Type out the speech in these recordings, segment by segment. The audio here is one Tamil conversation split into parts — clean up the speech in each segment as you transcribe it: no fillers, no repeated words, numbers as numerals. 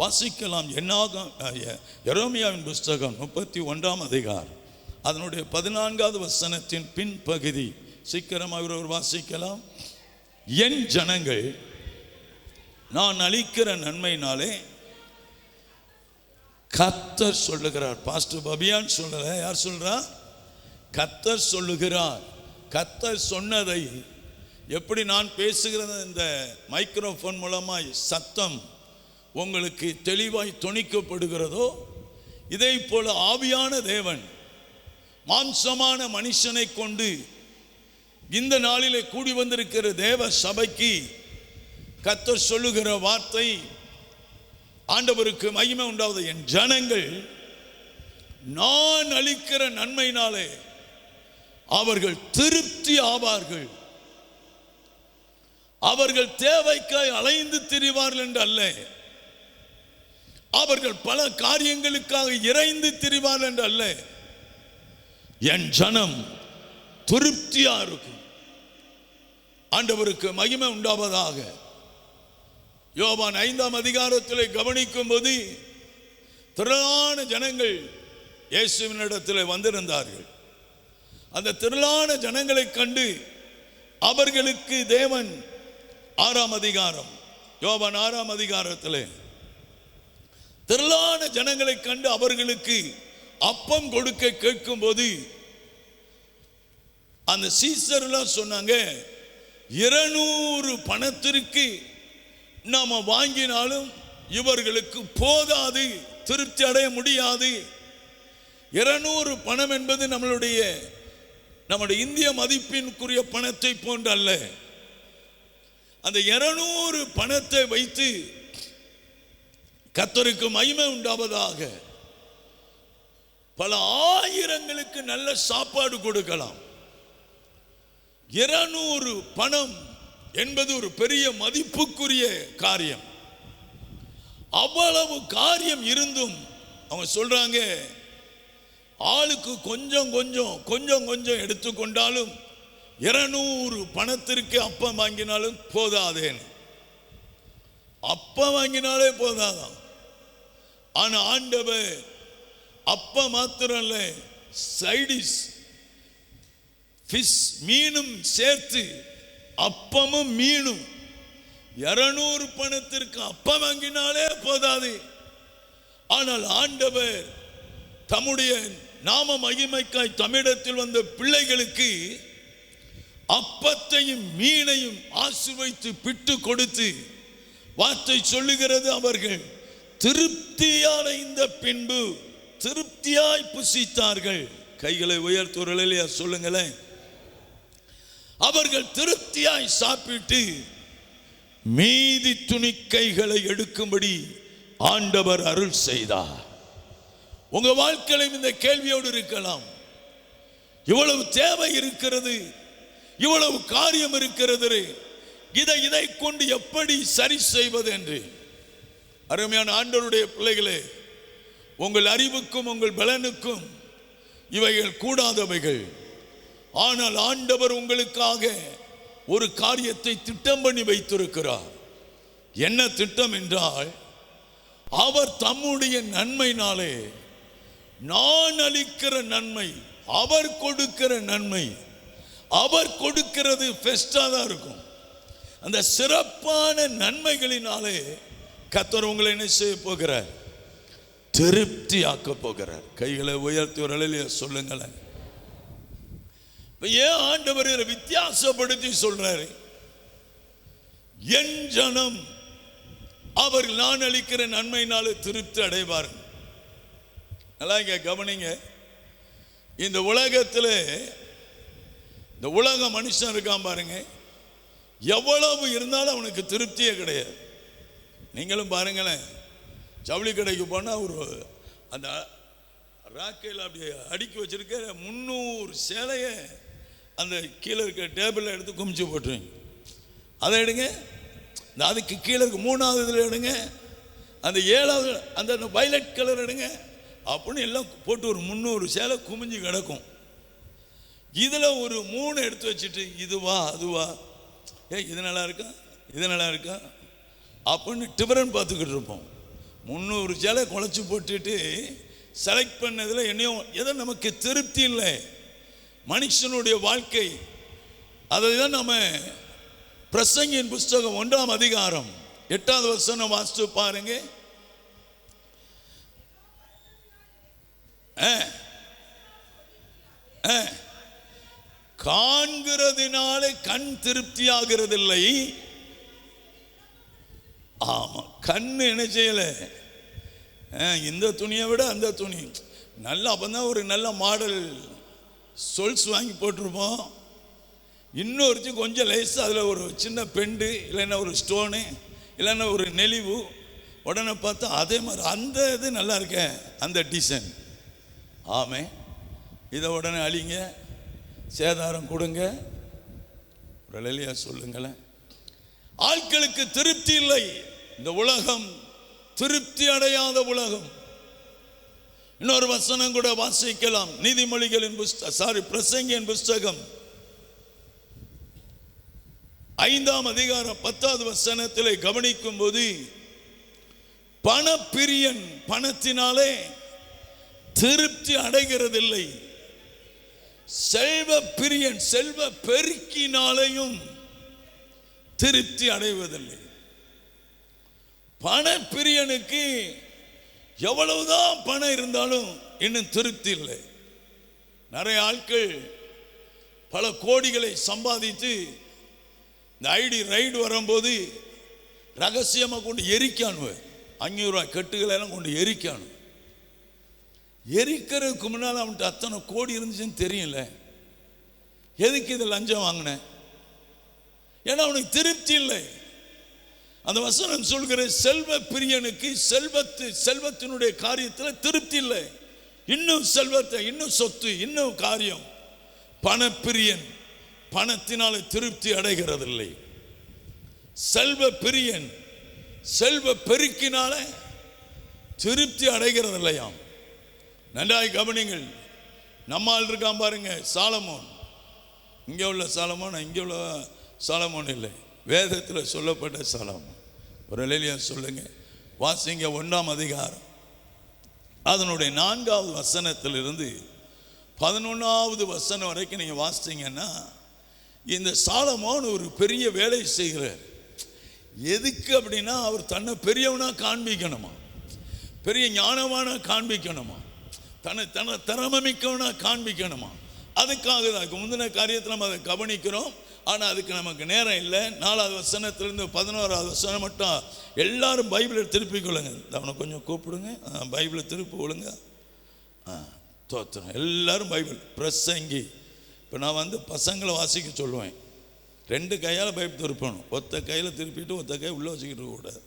வாசிக்கலாம். எரேமியாவின் புஸ்தகம் 31ஆம் அதிகாரம் அதனுடைய 14வது வசனத்தின் பின்பகுதி சீக்கிரமாக ஒரு வாசிக்கலாம். என் ஜனங்கள் நான் அளிக்கிற நன்மையினாலே, கர்த்தர் சொல்லுகிறார். பாஸ்டர் பபியான் சொல்லல, யார் சொல்றா? கர்த்தர் சொல்லுகிறார். கர்த்தர் சொன்னதை எப்படி நான் பேசுகிறது இந்த மைக்ரோஃபோன் மூலமாய் சத்தம் உங்களுக்கு தெளிவாய் தொனிக்கப்படுகிறதோ, இதை போல ஆவியான தேவன் மாம்சமான மனுஷனை கொண்டு இந்த நாளிலே கூடி வந்திருக்கிற தேவ சபைக்கு கர்த்தர் சொல்லுகிற வார்த்தை, ஆண்டவருக்கு மகிமை உண்டாவது. என் ஜனங்கள் நான் அளிக்கிற நன்மையினாலே அவர்கள் திருப்தி ஆவார்கள். அவர்கள் தேவைக்காய் அலைந்து திரிவார்கள் என்று அல்ல, அவர்கள் பல காரியங்களுக்காக இறைந்து திரிவார்கள் என்று அல்ல. என் ஜனம் திருப்தியா இருக்கும். ஆண்டவருக்கு மகிமை உண்டாவதாக. யோவான் 5ஆம் அதிகாரத்தில் கவனிக்கும் போது திரளான ஜனங்கள் இயேசுவினிடத்தில் வந்திருந்தார்கள். அந்த திரளான ஜனங்களை கண்டு அவர்களுக்கு தேவன் 6ஆம் அதிகாரம் யோவான் 6ஆம் அதிகாரத்தில் திரளான ஜனங்களை கண்டு அவர்களுக்கு அப்பம் கொடுக்க கேட்கும் போது அந்த சீசர்லாம் சொன்னாங்க, 200 பணத்திற்கு நாம வாங்கினாலும் இவர்களுக்கு போதாது, திருப்தி அடைய முடியாது. 200 பணம் என்பது நம்முடைய இந்திய மதிப்பின்குரிய பணத்தை போன்று அல்ல. அந்த 200 பணத்தை வைத்து கர்த்தருக்கு மகிமை உண்டாவதாக பல ஆயிரங்களுக்கு நல்ல சாப்பாடு கொடுக்கலாம். 200 பணம் என்பது ஒரு பெரிய மதிப்புக்குரிய காரியம். அவ்வளவு காரியம் இருந்தும் அவங்க சொல்றாங்க, ஆளுக்கு கொஞ்சம் கொஞ்சம் எடுத்துக்கொண்டாலும் 200 பணத்திற்கு அப்பம் வாங்கினாலும் போதாதேன்னு. அப்பம் வாங்கினாலே போதாதான். ஆனா ஆண்டவர் அப்ப மாத்திரம் இல்ல, சைடிஸ் ஃபிஷ் மீனும் சேர்த்து, அப்பமும் மீனும் 200 பணத்திற்கு அப்பம் வாங்கினாலே போதாது. ஆனால் ஆண்டவர் தம்முடைய நாம மகிமைக்காய் தமிழத்தில் வந்த பிள்ளைகளுக்கு அப்பத்தையும் மீனையும் ஆசீர்வதித்து பிட்டு கொடுத்து வார்த்தை சொல்லுகிறது, அவர்கள் திருப்தியடைந்த பின்பு திருப்தியாய் புசித்தார்கள். கைகளை உயர்த்துறலையா சொல்லுங்களேன். அவர்கள் திருப்தியாய் சாப்பிட்டு மீதி துணிக்கைகளை எடுக்கும்படி ஆண்டவர் அருள் செய்தார். உங்க வாழ்க்கையிலும் இந்த கேள்வியோடு இருக்கலாம், இவ்வளவு தேவை இருக்கிறது, இவ்வளவு காரியம் இருக்கிறது, இதை கொண்டு எப்படி சரி செய்வது என்று. அருமையான ஆண்டவருடைய பிள்ளைகளே, உங்கள் அறிவுக்கும் உங்கள் பலனுக்கும் இவைகள் கூடாதவைகள். ஆனால் ஆண்டவர் உங்களுக்காக ஒரு காரியத்தை திட்டம் பண்ணி வைத்திருக்கிறார். என்ன திட்டம் என்றால், அவர் தம்முடைய நன்மையினாலே, நான் அளிக்கிற நன்மை, அவர் கொடுக்கிற நன்மை, அவர் கொடுக்கிறது பெஸ்டா தான் இருக்கும். அந்த சிறப்பான நன்மைகளினாலே கர்த்தர் உங்களை என்ன செய்ய போகிறார்? திருப்தி ஆக்க போகிறார். கைகளை உயர்த்தி ஒரு அலையில சொல்லுங்களேன். ஏன் ஆண்டவர் வித்தியாசப்படுத்தி சொல்றாரு? என் ஜனம் அவர்கள் நான் அளிக்கிற நன்மையினாலே திருப்தி அடைவார்கள். நல்லா இங்க கவனிங்க. இந்த உலகத்தில் இந்த உலக மனுஷன் இருக்கான் பாருங்க, எவ்வளவு இருந்தாலும் அவனுக்கு திருப்தியே கிடையாது. நீங்களும் பாருங்களேன், ஜவுளி கடைக்கு போனால் ஒரு அந்த ராக்கையில் அப்படி அடுக்கி வச்சிருக்க 300 சேலையை அந்த கீழே இருக்க டேபிளில் எடுத்து குமிச்சு போட்டுருங்க. அதை எடுங்க, அதுக்கு கீழே இருக்க 3வது இதில் எடுங்க, அந்த 7வது அந்த வயலட் கலர் எடுங்க, அப்படின்னு எல்லாம் போட்டு ஒரு 300 சேலை குமிஞ்சு கிடக்கும். இதில் ஒரு 3 எடுத்து வச்சுட்டு இதுவா அதுவா, இது நல்லா இருக்கா இது நல்லா இருக்கா அப்படின்னு டிஃபரன் பார்த்துக்கிட்டு இருப்போம். 300 சேலை குழைச்சி போட்டுட்டு செலக்ட் பண்ணதில் என்னையும் எதோ நமக்கு திருப்தி இல்லை. மனுஷனுடைய வாழ்க்கை அதை தான் நம்ம பிரசங்கியின் புஸ்தகம் 1ஆம் அதிகாரம் 8வது வசனம் வாசித்து பாருங்க. காண்கிறதுனால கண் திருப்தியாகிறதில்லை. ஆமா, கண்ணு என்ன செய்யல, இந்த துணியை விட அந்த துணி நல்லா, அப்பதான் ஒரு நல்ல மாடல் சொல்ஸ் வாங்கி போட்டிருப்போம். இன்னொருத்தி கொஞ்சம் லேசாக அதில் ஒரு சின்ன பெண்டு இல்லைன்னா ஒரு ஸ்டோனு இல்லைன்னா ஒரு நெளிவு, உடனே பார்த்தா அதே மாதிரி அந்த இது நல்லா இருக்க அந்த டிசைன். ஆமே, இதை உடனே அழிங்க, சேதாரம் கொடுங்க. ஒரு லலியா சொல்லுங்களேன். ஆட்களுக்கு திருப்தி இல்லை. இந்த உலகம் திருப்தி அடையாத உலகம். இன்னொரு வசனம் கூட வாசிக்கலாம். நீதிமொழிகளின் பிரசங்கியின் புஸ்தகம் 5ஆம் அதிகாரம் 10வது வசனத்திலே கவனிக்கும் போது, பணப்பிரியன் பணத்தினாலே திருப்தி அடைகிறதில்லை, செல்வ பிரியன் செல்வ பெருக்கினாலேயும் திருப்தி அடைவதில்லை. பணப்பிரியனுக்கு எவ்வளவுதான் பணம் இருந்தாலும் இன்னும் திருப்தி இல்லை. நிறைய ஆட்கள் பல கோடிகளை சம்பாதித்து இந்த ஐடி ரைடு வரும்போது ரகசியமாக கொண்டு எரிக்கானு, 500 ரூபாய் கட்டுகளை எல்லாம் கொண்டு எரிக்கானு. எரிக்கிறதுக்கு முன்னால் அவன்கிட்ட அத்தனை கோடி இருந்துச்சுன்னு தெரியல. எதுக்கு இதை லஞ்சம் வாங்கினேன்? ஏன்னா அவனுக்கு திருப்தி இல்லை. அந்த வசனம் சொல்கிற செல்வ பிரியனுக்கு செல்வத்தினுடைய காரியத்தில் திருப்தி இல்லை. இன்னும் செல்வத்தை, இன்னும் சொத்து, இன்னும் காரியம். பணப்பிரியன் பணத்தினால திருப்தி அடைகிறதில்லை. செல்வ பிரியன் செல்வ பெருக்கினால திருப்தி அடைகிறதில்லையாம். நன்றாய் கவனிங்கள். நம்மால் இருக்கான் பாருங்க, சாலமோன். இங்கே உள்ள சாலமோன், இங்கே உள்ள சாலமோன் இல்லை, வேதத்தில் சொல்லப்பட்ட சாலமோன். ஒரு லலியா சொல்லுங்க, வாசிங்க 1ஆம் அதிகாரம் அதனுடைய 4வது வசனத்திலிருந்து 11வது வசனம் வரைக்கும் நீங்கள் வாசித்தீங்கன்னா, இந்த சாலமோன் ஒரு பெரிய வேலை செய்கிறார். எதுக்கு அப்படின்னா, அவர் தன்னை பெரியவனா காண்பிக்கணுமா, பெரிய ஞானமான காண்பிக்கணுமா, தன்னை திறமைமிக்கவனா காண்பிக்கணுமா. அதுக்காக தான் முந்தின காரியத்தில் நம்ம அதை கவனிக்கிறோம். ஆனால் அதுக்கு நமக்கு நேரம் இல்லை. 4வது வசனத்திலிருந்து 11வது வசனம் மட்டும் எல்லாரும் பைபிளை திருப்பி கொள்ளுங்க. அவனை கொஞ்சம் கூப்பிடுங்க, பைபிளை திருப்பி கொள்ளுங்க. தோத்திரம் எல்லாரும் பைபிள் பிரசங்கி. இப்போ நான் பசங்களை வாசிக்க சொல்லுவேன். 2 கையால் பைபிள் திருப்பணும். ஒத்த கையில் திருப்பிட்டு ஒத்த கை உள்ளே வச்சுக்கிட்டு இருக்கக்கூடாது.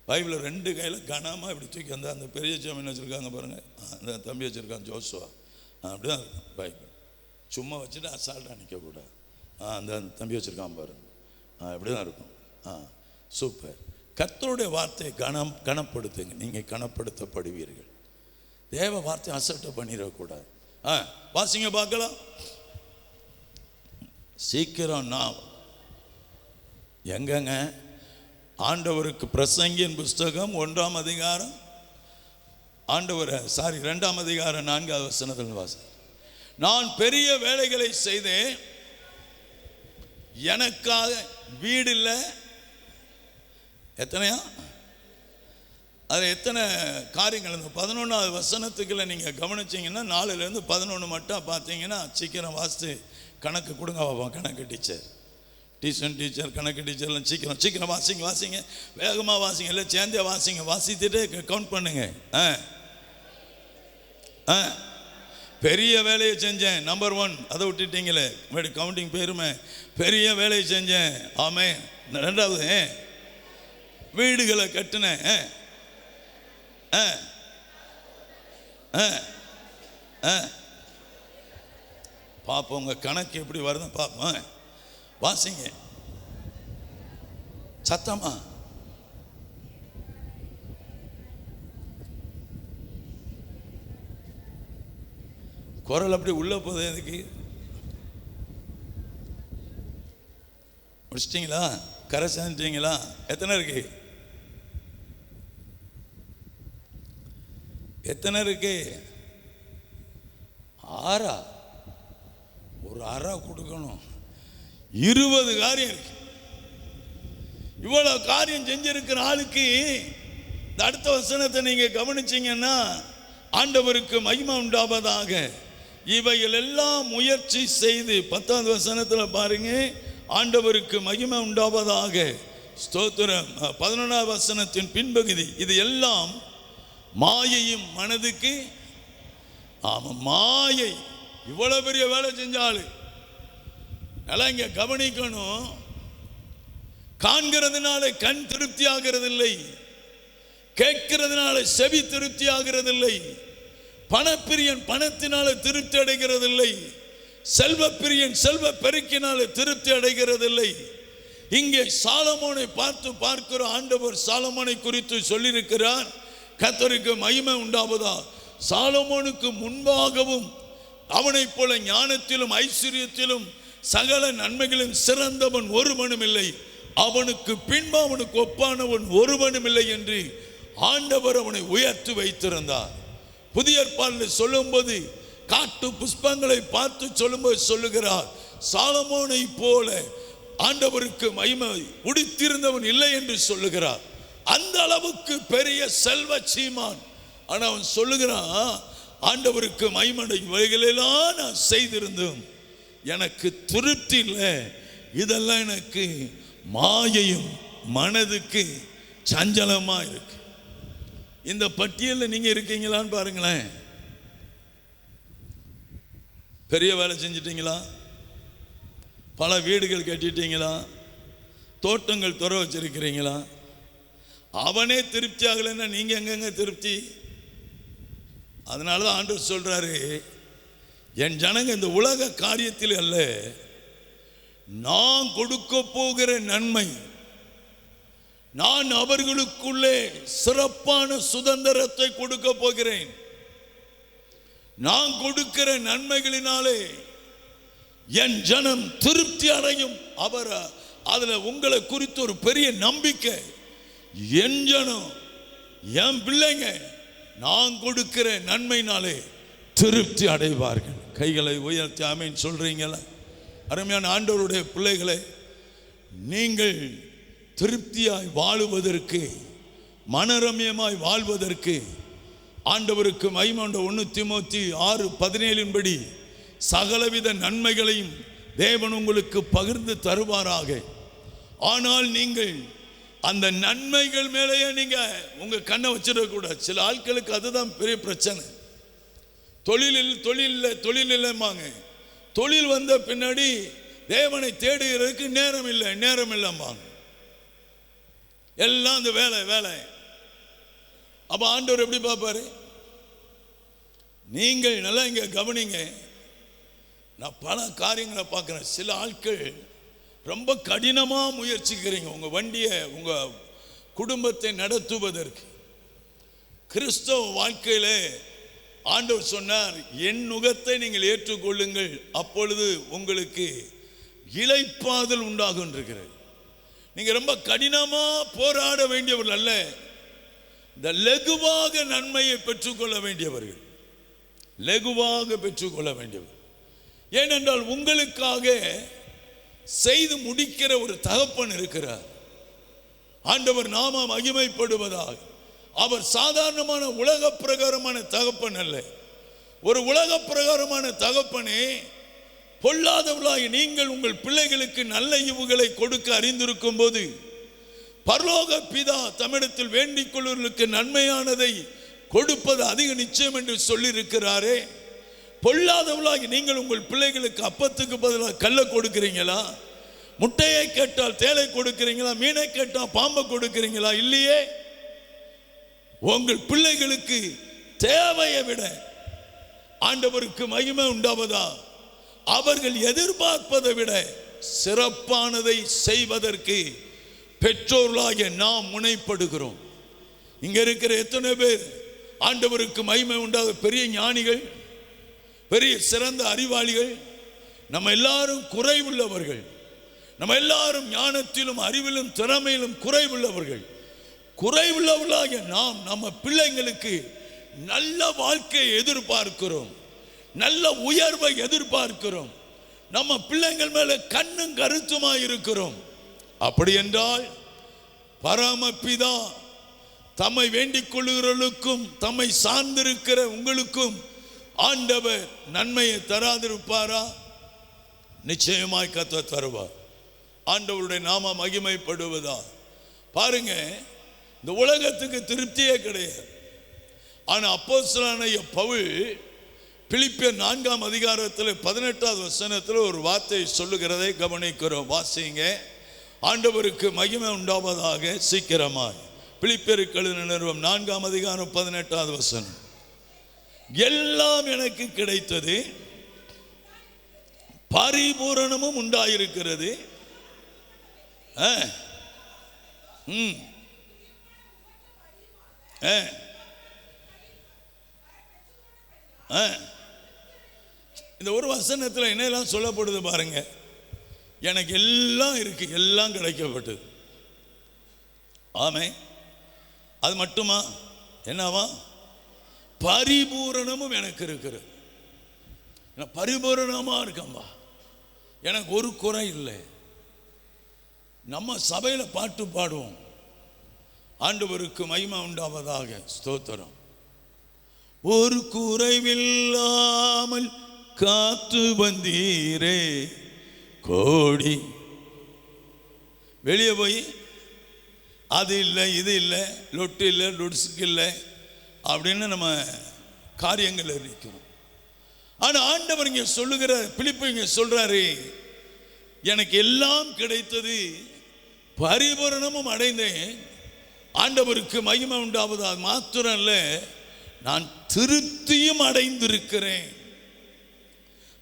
பைபிளை 2 கையில் கனமாக இப்படி தூக்கி அந்த பெரிய சாமின்னு வச்சுருக்காங்க பாருங்கள், அந்த தம்பி வச்சுருக்கான் ஜோசுவா, அப்படி தான் இருக்கும். பைபிள் சும்மா வச்சுட்டு அசால்ட்டாக நிற்கக்கூடாது. அந்த தம்பி வச்சுருக்கான் பாருங்க, இப்படி தான் இருக்கும். சூப்பர். கர்த்தருடைய வார்த்தையை கனப்படுத்துங்க, நீங்கள் கனப்படுத்தப்படுவீர்கள். தேவ வார்த்தை அசட்டை பண்ணிடக்கூடாது. வாசிங்க பார்க்கலாம். சீக்கிரம் நான் எங்கங்க ஆண்டவருக்கு பிரசங்கியின் புஸ்தகம் 1ஆம் அதிகாரம் 2ஆம் அதிகாரம் 4வது வசனத்தில் வாசி. நான் பெரிய வேலைகளை செய்தேன், எனக்காக வீடு இல்லை. எத்தனையா? அது எத்தனை காரியங்கள். இந்த 11வது வசனத்துக்குள்ள நீங்கள் கவனிச்சிங்கன்னா 4லேருந்து 11 மட்டும் பார்த்தீங்கன்னா, சீக்கிரம் வாசித்து கணக்கு கொடுங்க பாப்போம். கணக்கு டீச்சர், டியூஷன் டீச்சர், கணக்கு டீச்சர்லாம் சீக்கிரம் வாசிங்க, வேகமாக வாசிங்க, இல்லை சேர்ந்தே வாசிங்க, வாசித்துட்டு கவுண்ட் பண்ணுங்க. பெரிய வேலையை செஞ்சேன், நம்பர் 1, அதை விட்டுட்டீங்களே, கவுண்டிங் பேருமே. பெரிய வேலையை செஞ்சேன், ஆமே. 2வது வீடுகளை கட்டினேன். பார்ப்போம் உங்கள் கணக்கு எப்படி வருது பார்ப்போம். வாசிங்க சத்தமா. குரல் அப்படி உள்ள போகுது. எதுக்கு முடிச்சிட்டிங்களா? கரை சேர்ந்துட்டீங்களா? எத்தனை இருக்கு? எத்தனை இருக்கு? 6. ஒரு அறை கொடுக்கணும். 20 காரியம் இருக்கு. இவ்வளவு காரியம் செஞ்சிருக்கிற ஆளுக்கு இந்த அடுத்த வசனத்தை நீங்க கவனிச்சீங்கன்னா, ஆண்டவருக்கு மகிமை உண்டாவதாக, இவைகள் எல்லாம் முயற்சி செய்து 10வது வசனத்தில் பாருங்க, ஆண்டவருக்கு மகிமை உண்டாவதாக ஸ்தோத்திரம். 11வது வசனத்தின் பின்பகுதி, இது எல்லாம் மாயையும் மனதுக்கு. ஆமா, மாயை. இவ்வளவு பெரிய வேலை செஞ்சாலு நல்லா இங்க கவனிக்கணும். காண்கிறதுனால கண் திருப்தி ஆகிறதில்லை, கேட்கிறதுனால செவி திருப்தி ஆகிறதில்லை, பணப்பிரியன் பணத்தினால திருப்தி அடைகிறதில்லை, செல்வ பிரியன் செல்வ பெருக்கினால திருப்தி அடைகிறதில்லை. இங்கே சாலமோனை பார்த்து பார்க்கிற ஆண்டவர் சாலமோனை குறித்து சொல்லியிருக்கிறார், கர்த்தருக்கு மகிமை உண்டாவதா. சாலமோனுக்கு முன்பாகவும் அவனைப் போல ஞானத்திலும் ஐஸ்வர்யத்திலும் சகல நன்மைகளும் சிறந்தவன் ஒருவனும் இல்லை, அவனுக்கு பின்பு அவனுக்கு ஒப்பானவன் ஒருவனும் இல்லை என்று ஆண்டவர் அவனை உயர்த்தி வைத்திருந்தார். புதிய ஏற்பாட்டில் சொல்லும்போது காட்டு புஷ்பங்களை பார்த்து சொல்லும்போது சொல்லுகிறார், சாலமோனை போல ஆண்டவருக்கு மகிமை உடுத்திருந்தவன் இல்லை என்று சொல்லுகிறார். அந்த அளவுக்கு பெரிய செல்வ சீமான். ஆனா அவன் சொல்லுகிறான், ஆண்டவருக்கு மகிமை இவைகளெல்லாம் நான் செய்திருந்தோம், எனக்கு திருப்தி இல்லை, இதெல்லாம் எனக்கு மாயையும் மனதுக்கு சஞ்சலமா இருக்கு. இந்த பட்டியலில் நீங்க இருக்கீங்களான்னு பாருங்களேன். பெரிய வேலை செஞ்சிட்டீங்களா? பல வீடுகள் கட்டிட்டீங்களா? தோட்டங்கள் துற வச்சிருக்கிறீங்களா? அவனே திருப்தி ஆகலைன்னா நீங்க எங்கெங்க திருப்தி? அதனாலதான் ஆண்டவர் சொல்றாரு, என் ஜனங்க இந்த உலக காரியத்தில் அல்ல, நான் கொடுக்க போகிற நன்மை, நான் அவர்களுக்குள்ளே சிறப்பான சுதந்திரத்தை கொடுக்க போகிறேன். நான் கொடுக்கிற நன்மைகளினாலே என் ஜனம் திருப்தி அடையும். அவர் அதுல உங்களை குறித்து ஒரு பெரிய நம்பிக்கை. என் ஜனம், என் பிள்ளைங்க நான் கொடுக்கிற நன்மையினாலே திருப்தி அடைவார்கள். கைகளை உயர்த்தி ஆமென் சொல்றீங்களா? அருமையான ஆண்டவருடைய பிள்ளைகளை, நீங்கள் திருப்தியாய் வாழுவதற்கு, மனரம்யமாய் வாழ்வதற்கு ஆண்டவருக்கு மகிமை உண்டு. 1 தீமோத்தி 6:17 படி சகலவித நன்மைகளையும் தேவன் உங்களுக்கு பகிர்ந்து தருவாராக. ஆனால் நீங்கள் அந்த நன்மைகள் மேலேயே நீங்க உங்க கண்ணை வச்சிடக்கூடாது. சில ஆட்களுக்கு அதுதான் பெரிய பிரச்சனை. தொழில் இல்லைம்பாங்க. தொழில் வந்த பின்னாடி தேவனை தேடுகிறதுக்கு நேரம் இல்லைம்பாங்க. எல்லாம் அந்த வேலை. அப்ப ஆண்டவர் எப்படி பார்ப்பாரு? நீங்கள் நல்லா இங்க கவனிங்க. நான் பல காரியங்களை பார்க்கிறேன். சில ஆட்கள் ரொம்ப கடினமா முயற்சிக்கிறீங்க உங்க வண்டியை, உங்க குடும்பத்தை நடத்துவதற்கு. கிறிஸ்தவ வாழ்க்கையில ஆண்டவர் சொன்னார், என் நுகத்தை நீங்கள் ஏற்றுக்கொள்ளுங்கள், அப்பொழுது உங்களுக்கு இளைப்பாதல் உண்டாகும் இருக்கிறது. நீங்க ரொம்ப கடினமா போராட வேண்டியவர்கள் அல்ல, இந்த லகுவாக நன்மையை பெற்றுக்கொள்ள வேண்டியவர்கள், லகுவாக பெற்றுக்கொள்ள வேண்டியவர். ஏனென்றால் உங்களுக்காக செய்து முடிக்கிற ஒரு தகப்பன் இருக்கிறார். ஆண்டவர் நாம மகிமைப்படுவதாக. அவர் சாதாரணமான உலக பிரகாரமான தகப்பன் அல்ல. ஒரு உலக பிரகாரமான தகப்பனே, பொல்லாதவர்களாகி நீங்கள் உங்கள் பிள்ளைகளுக்கு நல்ல ஈவுகளை கொடுக்க அறிந்திருக்கும் போது, பரலோக பிதா தம்மிடத்தில் வேண்டிக் கொள்வர்களுக்கு நன்மையானதை கொடுப்பது அதிக நிச்சயம் என்று சொல்லியிருக்கிறாரே. பொல்லாதவர்களாகி நீங்கள் உங்கள் பிள்ளைகளுக்கு அப்பத்துக்கு பதிலாக கல்லை கொடுக்கிறீங்களா? முட்டையை கேட்டால் தேலை கொடுக்கிறீங்களா? மீனை கேட்டால் பாம்பை கொடுக்கிறீங்களா? இல்லையே. உங்கள் பிள்ளைகளுக்கு தேவையை விட ஆண்டவருக்கு மகிமை உண்டாவதா, அவர்கள் எதிர்பார்ப்பதை விட சிறப்பானதை செய்வதற்கு பெற்றோர்களாகிய நாம் முனைப்படுகிறோம். இங்க இருக்கிற எத்தனை பேர் ஆண்டவருக்கு மகிமை உண்டாக பெரிய ஞானிகள், பெரிய சிறந்த அறிவாளிகள்? நம்ம எல்லாரும் குறைவுள்ளவர்கள். நம்ம எல்லாரும் ஞானத்திலும் அறிவிலும் திறமையிலும் குறைவுள்ளவர்கள். குறைவுள்ளவர்களாகிய நாம் நம்ம பிள்ளைங்களுக்கு நல்ல வாழ்க்கையை எதிர்பார்க்கிறோம், நல்ல உயர்வை எதிர்பார்க்கிறோம், நம்ம பிள்ளைகள் மேல கண்ணும் கருத்துமா இருக்கிறோம். அப்படி என்றால் பரமபிதா தம்மை வேண்டிக் கொள்ளுகிறவர்களுக்கும் தம்மை சார்ந்திருக்கிற உங்களுக்கும் ஆண்டவர் நன்மையை தராதிருப்பாரா? நிச்சயமாய் கர்த்தர் தருவார். ஆண்டவருடைய நாம மகிமைப்படுவதா? பாருங்க, இந்த உலகத்துக்கு திருப்தியே கிடையாது. ஆனா அப்போஸ்தலனாகிய பவுல் பிலிப்பியர் 4ஆம் அதிகாரத்தில் 18வது வசனத்தில் ஒரு வார்த்தை சொல்லுகிறதை கவனிக்கிறோம். வாசிங்க. ஆண்டவருக்கு மகிமை உண்டாவதாக சீக்கிரமாய். பிலிப்பியருக்கு எழுதின நிருபம் 4ஆம் அதிகாரம் 18வது வசனம். எல்லாம் எனக்கு கிடைத்தது, பரிபூரணமும் உண்டாயிருக்கிறது. இந்த ஒரு வசனத்தில் என்னெல்லாம் சொல்லப்படுது பாருங்க. எனக்கு எல்லாம் இருக்கு, எல்லாம் கிடைக்கப்பட்டது. ஆமே. அது மட்டுமா? என்னவா? பரிபூரணமும் எனக்கு இருக்கிறது. பரிபூரணமா இருக்கம்பா, எனக்கு ஒரு குறை இல்லை. நம்ம சபையில் பாட்டு பாடுவோம், ஆண்டவருக்கு மகிமை உண்டாவதாக ஸ்தோத்திரம். ஒரு குறைவில்லாமல் காத்து வந்தீரே கோடி. வெளியே போய் அது இல்லை இது இல்லை, லொட்டு இல்லை, லொட்ஸுக்கு இல்லை அப்படின்னு நம்ம காரியங்கள் இருக்கிறோம். ஆனால் ஆண்டவர் இங்கே சொல்லுகிற, பிலிப்பு இங்கே சொல்றாரு, எனக்கு எல்லாம் கிடைத்தது, பரிபூரணமும் அடைந்தேன், ஆண்டவருக்கு மகிமை உண்டாவது. அது மாத்திரம் இல்லை, நான் திருப்தியும் அடைந்திருக்கிறேன்.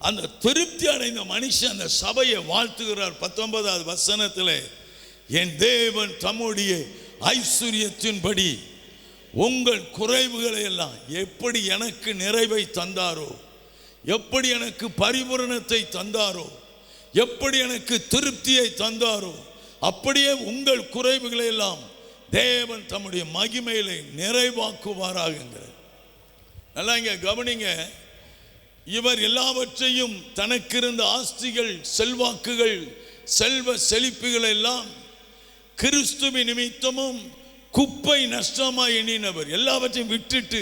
அந்த திருப்தி அடைந்த மனுஷன் அந்த சபையை வாழ்த்துகிறார். 19வது வசனத்தில், என் தேவன் தம்முடைய ஐஸ்வர்யத்தின்படி உங்கள் குறைவுகளை எல்லாம் எப்படி எனக்கு நிறைவை தந்தாரோ, எப்படி எனக்கு பரிபூரணத்தை தந்தாரோ, எப்படி எனக்கு திருப்தியை தந்தாரோ, அப்படியே உங்கள் குறைவுகளை எல்லாம் தேவன் தம்முடைய மகிமையிலே நிறைவாக்குவாராகுங்கிற. நல்லா இங்க கவனிங்க. இவர் எல்லாவற்றையும் தனக்கு இருந்த ஆஸ்திகள், செல்வாக்குகள், செல்வ செழிப்புகள் எல்லாம் கிறிஸ்துவின் நிமித்தமும் குப்பை நஷ்டமாய் எண்ணினவர். எல்லாவற்றையும் விட்டுட்டு,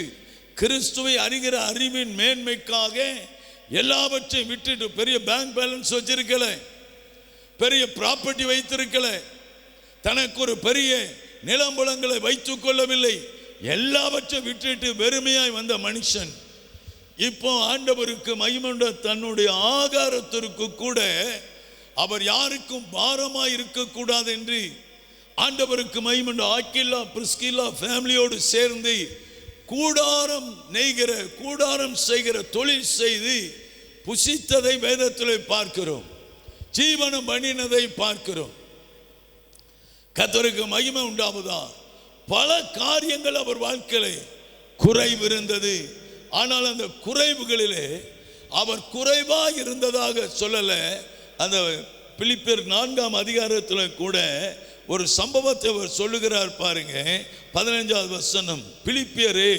கிறிஸ்துவை அறிகிற அறிவின் மேன்மைக்காக எல்லாவற்றையும் விட்டுட்டு, பெரிய பேங்க் பேலன்ஸ் வச்சிருக்கல, பெரிய ப்ராப்பர்ட்டி வைத்திருக்கல, தனக்கு ஒரு பெரிய நிலம்புலங்களை வைத்துக் கொள்ளவில்லை, எல்லாவற்றையும் விட்டுட்டு வெறுமையாய் வந்த மனுஷன் இப்போ ஆண்டவருக்கு மகிமையுண்ட தன்னுடைய ஆகாரத்திற்கு கூட அவர் யாருக்கும் பாரமாய் இருக்கக்கூடாது என்று ஆண்டவருக்கு மகிமையுண்ட ஆக்கில்லா பிரிஸ்கில்லா ஃபேமிலியோடு சேர்ந்து கூடாரம் நெய்கிற, கூடாரம் செய்கிற தொழில் செய்து புசித்ததை வேதத்தில் பார்க்கிறோம், ஜீவனம் பண்ணினதை பார்க்கிறோம். கர்த்தருக்கு மகிமை உண்டாவதா? பல காரியங்கள் அவர் வாழ்க்கையிலே குறைவு இருந்தது. ஆனால் அந்த குறைவுகளிலே அவர் குறைவாக இருந்ததாக சொல்லல. அந்த பிலிப்பியர் 4ஆம் அதிகாரத்தில் கூட ஒரு சம்பவத்தை அவர் சொல்லுகிறார் பாருங்க. 15வது வசனம். பிலிப்பியரே,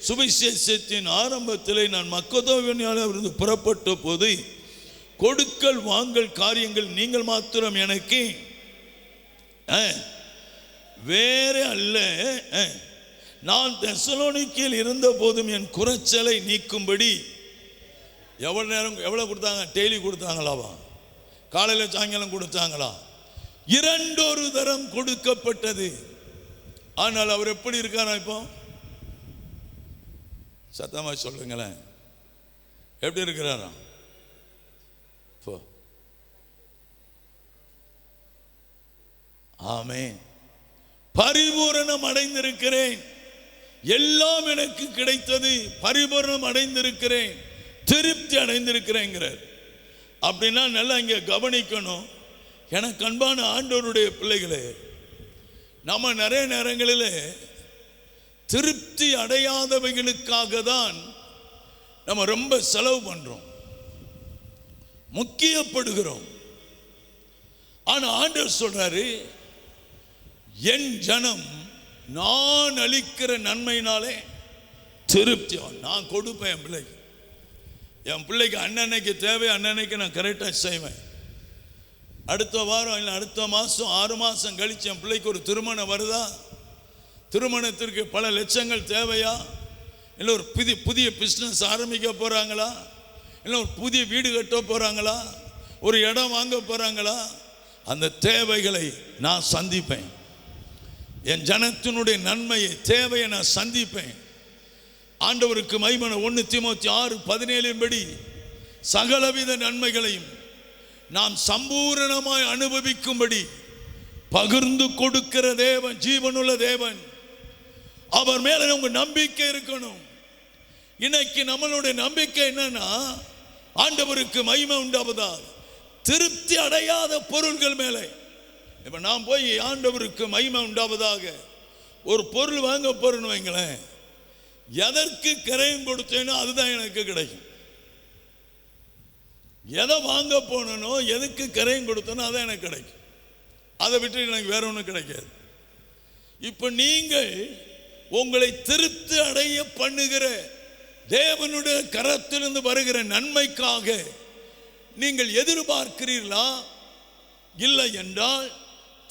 சுவிசேஷத்தின் ஆரம்பத்தில் நான் மக்கெதோனியாவிலிருந்து புறப்பட்ட போது கொடுக்கல் வாங்கல் காரியங்கள் நீங்கள் மாத்திரம் எனக்கு வேற அல்ல, நான் தெசலோனிக்கேயில் இருந்த போதும் என் குறைச்சலை நீக்கும்படி எவ்வளவு நேரம் எவ்வளவு கொடுத்தாங்க? டெய்லி கொடுத்தாங்களாவா? காலையில் சாயங்காலம் கொடுத்தாங்களா? 2 தரம் கொடுக்கப்பட்டது. ஆனால் அவர் எப்படி இருக்காரா? இப்போ சத்தமா சொல்லுங்களேன், எப்படி இருக்கிறாரா? ஆமென். பரிபூரணம் அடைந்திருக்கிறேன், எல்லாம் எனக்கு கிடைத்தது, பரிபூரணம் அடைந்திருக்கிறேன், திருப்தி அடைந்திருக்கிறேங்கிறார். அப்படின்னா நல்லா இங்க கவனிக்கணும். எனக்கு அன்பான ஆண்டவருடைய பிள்ளைகளே, நம்ம நிறைய நேரங்களில் திருப்தி அடையாதவைகளுக்காக தான் நம்ம ரொம்ப செலவு பண்றோம், முக்கியப்படுகிறோம். ஆனா ஆண்டவர் சொல்றாரு, என் ஜனம் நான் அளிக்கிற நன்மையினாலே திருப்தி. நான் கொடுப்பேன் என் பிள்ளைக்கு அன்னன்னைக்கு தேவை, அன்னன்னைக்கு நான் கரெக்டாக செய்வேன். அடுத்த வாரம் இல்லை அடுத்த மாதம் 6 மாதம் கழித்து என் பிள்ளைக்கு ஒரு திருமணம் வருதா, திருமணத்திற்கு பல லட்சங்கள் தேவையா, இல்லை ஒரு புதிய பிஸ்னஸ் ஆரம்பிக்க போகிறாங்களா, இல்லை ஒரு புதிய வீடு கட்ட போகிறாங்களா, ஒரு இடம் வாங்க போகிறாங்களா, அந்த தேவைகளை நான் சந்திப்பேன். என் ஜனத்தினுடைய நன்மையை தேவையை நான் சந்திப்பேன். ஆண்டவருக்கு மகிமை. 1 தீமோத்தேயு 6:17 படி சகலவித நன்மைகளையும் நாம் சம்பூரணமாய் அனுபவிக்கும்படி பகிர்ந்து கொடுக்கிற தேவன், ஜீவனுள்ள தேவன். அவர் மேல உங்க நம்பிக்கை இருக்கணும். இன்னைக்கு நம்மளுடைய நம்பிக்கை என்னன்னா, ஆண்டவருக்கு மகிமை உண்டாவதா, திருப்தி அடையாத பொருள்கள் மேலே. இப்ப நான் போய் ஆண்டவருக்கு மகிமை உண்டாவதாக ஒரு பொருள் வாங்க போறேன்னு வைங்களேன், எதற்கு கிரயம் கொடுத்தேனோ அதுதான் எனக்கு கிடைக்கும். எதை வாங்க போனோ, எதுக்கு கிரயம் கொடுத்தனோ அதான் எனக்கு கிடைக்கும். அதை விட்டு எனக்கு வேற ஒன்றும் கிடைக்காது. இப்போ நீங்கள் உங்களை திருப்தி அடைய பண்ணுகிற தேவனுடைய கரத்திலிருந்து வருகிற நன்மைக்காக நீங்கள் எதிர்பார்க்கிறீர்களா? இல்லை என்றால்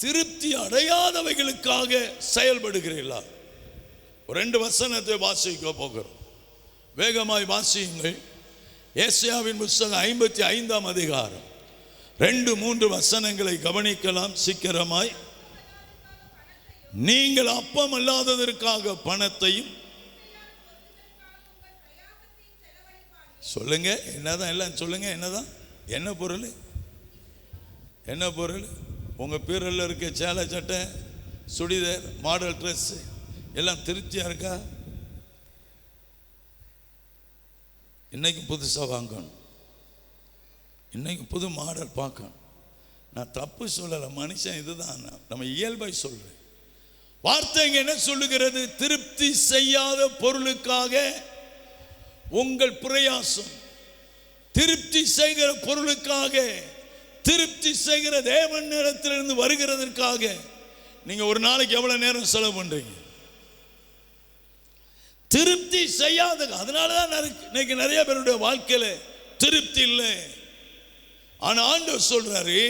திருப்தி அடையாதவைகளுக்காக செயல்படுகிறீர்களா? 2 வசனத்தை வாசிக்க போகிறோம். வேகமாய் வாசியுங்கள். ஏசாயாவின் புத்தகம் 55ஆம் அதிகாரம் 2-3 வசனங்களை கவனிக்கலாம் சீக்கிரமாய். நீங்கள் அப்பம் அல்லாததற்காக பணத்தையும் சொல்லுங்க. என்னதான் எல்லாம் சொல்லுங்க. என்னதான் என்ன பொருள்? என்ன பொருள்? உங்க பேரில் இருக்க சேலை சட்டை, சுடிதார், மாடல் ட்ரெஸ் எல்லாம் திருப்தியா இருக்கா? இன்னைக்கு புதுசாக வாங்கணும், இன்னைக்கு புது மாடல் பார்க்கணும். நான் தப்பு சொல்லலை, மனுஷன் இதுதான், நம்ம இயல்பை சொல்றேன். வார்த்தைங்க என்ன சொல்லுகிறது? திருப்தி செய்யாத பொருளுக்காக உங்கள் பிரயாசம், திருப்தி செய்கிற பொருளுக்காக, திருப்தி செய்கிற தேவன் இடத்திலிருந்து வருகிறதற்காக நீங்க ஒரு நாளைக்கு எவ்வளவு நேரம் செலவு பண்றீங்க? திருப்தி செய்யாத, அதனாலதான் இன்னைக்கு நிறைய பேருடைய வாழ்க்கையில திருப்தி இல்லை. ஆனா ஆண்டவர் சொல்றாரு,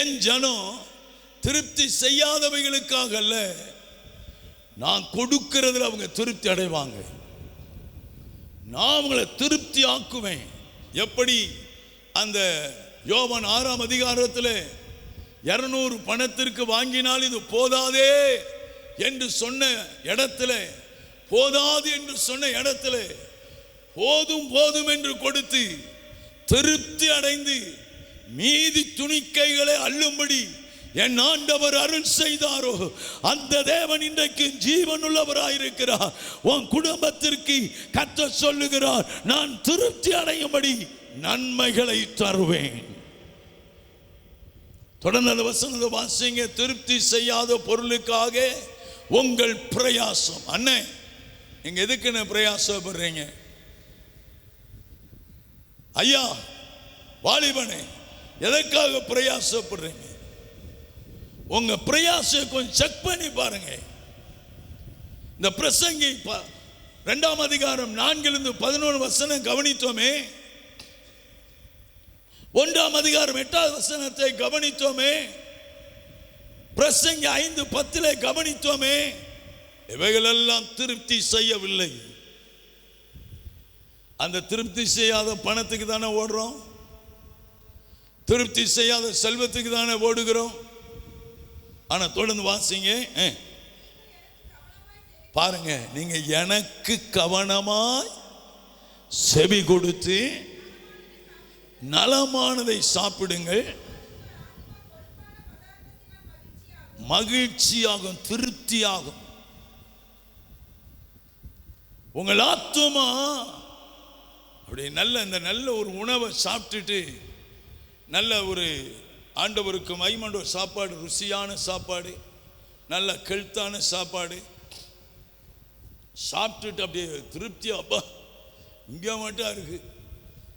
என் ஜனம் திருப்தி செய்யாதவைகளுக்காக அல்ல, நான் கொடுக்கிறதுல அவங்க திருப்தி அடைவாங்க. நான் அவங்களை திருப்தி ஆக்குவேன். எப்படி அந்த யோவான் 6ஆம் அதிகாரத்தில் 200 பணத்திற்கு வாங்கினால் இது போதாதே என்று சொன்ன இடத்துல, போதாது என்று சொன்ன இடத்துல போதும் போதும் என்று கொடுத்து திருப்தி அடைந்து மீதி துணிக்கைகளை அள்ளும்படி என் ஆண்டவர் அருள் செய்தாரோ, அந்த தேவன் இன்றைக்கு ஜீவனுள்ளவராயிருக்கிறார். உன் குடும்பத்திற்கு கர்த்தர் சொல்லுகிறார், நான் திருப்தி அடையும்படி நன்மைகளை தருவேன். தொடர்ந்து அந்த வசனத்தை வாசிங்க. திருப்தி செய்யாத பொருளுக்காக உங்கள் பிரயாசம். அண்ணே, நீங்க எதுக்கு பிரயாசப்படுறீங்க? ஐயா வாலிபனே, எதற்காக பிரயாசப்படுறீங்க? உங்க பிரயாசம் கொஞ்சம் செக் பண்ணி பாருங்க. இந்த பிரசங்கி 2ஆம் அதிகாரம் 4-11 வசனம் கவனித்தோமே, 1ஆம் அதிகாரம் 8வது வசனத்தை கவனித்தோமே, பிரசங்கி 5:10 கவனித்தோமே. இவைகளெல்லாம் திருப்தி செய்யவில்லை. அந்த திருப்தி செய்யாத பணத்துக்கு தானே ஓடுறோம், திருப்தி செய்யாத செல்வத்துக்கு தானே ஓடுகிறோம். ஆனா தொடர்ந்து வாசிங்க பாருங்க. நீங்க எனக்கு கவனமாய் செவி கொடுத்து நலமானதை சாப்பிடுங்கள், மகிழ்ச்சியாகும், திருப்தியாகும். உங்கள் ஆத்துமா அப்படி நல்ல ஒரு உணவை சாப்பிட்டுட்டு, நல்ல ஒரு ஆண்டவருக்கு மகிமையான ஒரு சாப்பாடு, ருசியான சாப்பாடு, நல்ல கெல்த்தான சாப்பாடு சாப்பிட்டுட்டு அப்படியே திருப்தியா, அப்பா இங்கே மட்டும் இருக்கு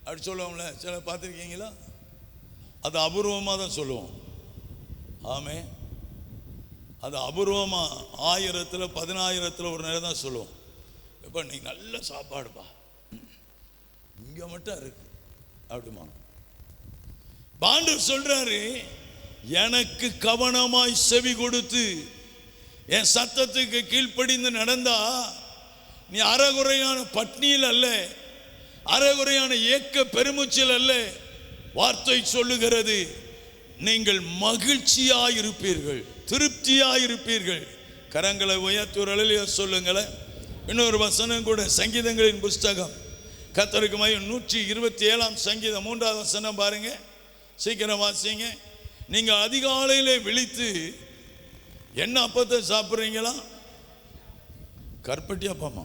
அப்படி சொல்லுவோம்ல, சில பார்த்துருக்கீங்களா? அது அபூர்வமாக தான் சொல்லுவோம். ஆமே, அது அபூர்வமாக 1000-ல் 10,000-ல் ஒரு நேரம் தான் சொல்லுவோம். இப்போ நீ நல்ல சாப்பாடுப்பா, இங்கே மட்டும் இருக்கு அப்படிமா. ஆண்டவர் சொல்றாரு, எனக்கு கவனமாய் செவி கொடுத்து என் சத்தத்துக்கு கீழ்ப்படிந்து நடந்தா நீ அறகுறையான பட்னியில் அல்ல, அறகுறையான ஏக்க பெருமூச்சில் அல்ல. வார்த்தை சொல்லுகிறது, நீங்கள் மகிழ்ச்சியாயிருப்பீர்கள், திருப்தியாயிருப்பீர்கள். கரங்களை உயர்த்துறையில சொல்லுங்களேன். இன்னொரு வசனம் கூட, சங்கீதங்களின் புஸ்தகம் கர்த்தருக்கு மகிமை 127 சங்கீதம் 3வது வசனம் பாருங்க, சீக்கிரம் வாசிங்க. நீங்க அதிகாலையிலே விழித்து என்ன அப்பத்தை சாப்பிட்றீங்களா? கருப்பட்டி அப்பமா.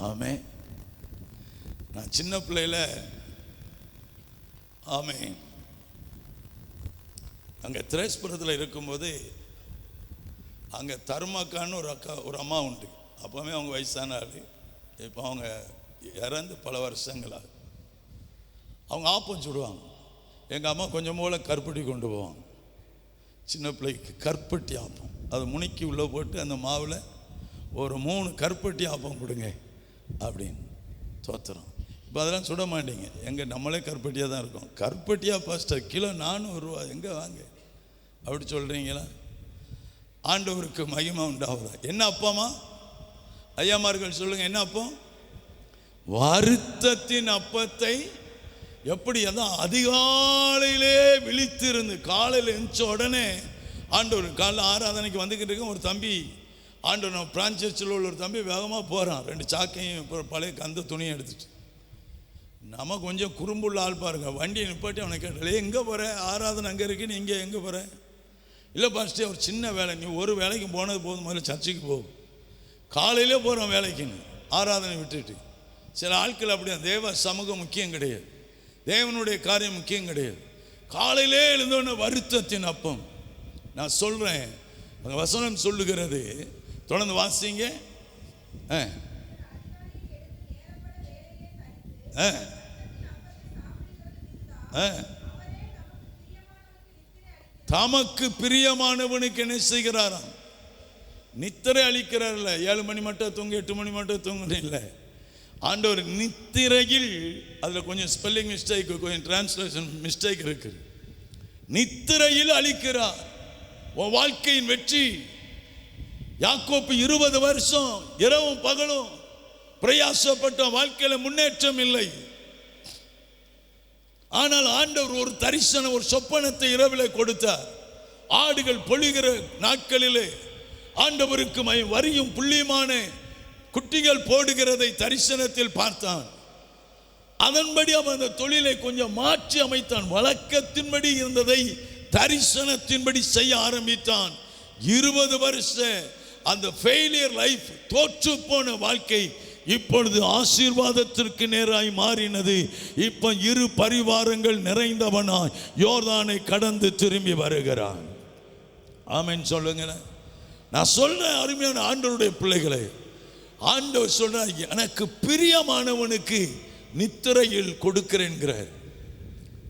ஆமே. நான் சின்ன பிள்ளையில ஆமே அங்கே திரேஸ்புரத்தில் இருக்கும்போது அங்கே தர்மாக்கான்னு ஒரு அம்மா உண்டு. அப்போவே அவங்க வயசான ஆள். இப்போ அவங்க இறந்து பல வருஷங்களாக. அவங்க ஆப்பம் சுடுவாங்க. எங்கள் அம்மா கொஞ்சம் போல கருப்பட்டி கொண்டு போவாங்க. சின்ன பிள்ளைக்கு கருப்பட்டி ஆப்பம், அது முனிக்கி உள்ளே போட்டு அந்த மாவில் ஒரு 3 கருப்பட்டி ஆப்பம் கொடுங்க அப்படின்னு தோத்துறோம். இப்போ அதெல்லாம் சுட மாட்டீங்க. எங்கே நம்மளே கருப்பட்டியாக தான் இருக்கும். கருப்பட்டியா பாஸ்டர், கிலோ 400 ரூபா, எங்கே வாங்க அப்படி சொல்கிறீங்களா? ஆண்டவருக்கு மகிமை உண்டாகுதா? என்ன அப்பமா ஐயாமார்கள் சொல்லுங்க, என்ன அப்பம்? வருத்தத்தின் அப்பத்தை. எப்படி? அதான் அதிகாலையிலே விழித்திருந்து காலையில் எழுந்த உடனே ஆண்டவர் காலையில் ஆராதனைக்கு வந்துக்கிட்டு இருக்க ஒரு தம்பி, ஆண்டவர் நம்ம பிரான்சர்ச்சில் உள்ள ஒரு தம்பி வேகமாக போகிறான். 2 சாக்கையும் பழைய கந்த துணியை எடுத்துட்டு. நம்ம கொஞ்சம் குறும்புள்ள ஆள் பாருங்க. வண்டியை நிப்பாட்டி அவனை கேட்டாலே, எங்கே போகிற? ஆராதனை அங்கே இருக்கு, நீ இங்கே எங்கே போகிற? இல்லை பாஸ்டே, ஒரு சின்ன வேலை, நீ ஒரு வேலைக்கு போனது போதும், முதல்ல சர்ச்சுக்கு போகும். காலையிலே போகிறோம் வேலைக்குன்னு, ஆராதனை விட்டுட்டு. சில ஆட்கள் அப்படியே, தேவ சமூகம் முக்கியம் கிடையாது, தேவனுடைய காரியம் முக்கியம் கிடையாது. காலையிலே எழுந்தோன்னு வருத்தத்தின் அப்பம். நான் சொல்கிறேன், அந்த வசனம் சொல்லுகிறது, தொடர்ந்து வாசிங்க. தமக்கு பிரியமானவனுக்கு என்ன செய்கிறாராம்? நித்திரை அளிக்கிறார்ல. 7 மணி மட்டும் தூங்க, 8 மணி மட்டும் தூங்கணும் இல்லை. ஆண்டவர் நித்திரையில், அதில் கொஞ்சம் ஸ்பெல்லிங் மிஸ்டேக், கொஞ்சம் டிரான்ஸ்லேஷன் மிஸ்டேக் இருக்கு. நித்திரையில் அளிக்கிறார். உன் வாழ்க்கையின் வெற்றி. யாக்கோப்பு 20 வருஷம் இரவும் பகலும் பிரயாசப்பட்ட, வாழ்க்கையில் முன்னேற்றம் இல்லை. ஆனால் ஆண்டவர் ஒரு தரிசனம், ஒரு சொப்பனத்தை இரவில் கொடுத்தார். ஆடுகள் பொழிகிற நாட்களிலே ஆண்டவருக்கு வரியும் புள்ளியுமான குட்டிகள் போடுகிறதை தரிசனத்தில் பார்த்தான். அதன்படி அவன் அந்த தொழிலை கொஞ்சம் மாற்றி அமைத்தான். வழக்கத்தின்படி இருந்ததை தரிசனத்தின்படி செய்ய ஆரம்பித்தான். 20 வருஷ அந்த ஃபெயிலியர் லைஃப், தோற்று போன வாழ்க்கை இப்பொழுது ஆசீர்வாதத்திற்கு நேராய் மாறினது. இப்ப 2 பரிவாரங்கள் நிறைந்தவனாய் யோர்தானை கடந்து திரும்பி வருகிறான். ஆமென் சொல்லுங்களேன். நான் சொல்றேன், அருமையான ஆண்டவருடைய பிள்ளைகளை, ஆண்டவர் சொல்றார், எனக்கு பிரியமானவனுக்கு நித்திரையில் கொடுக்கிறேன்கிறார்.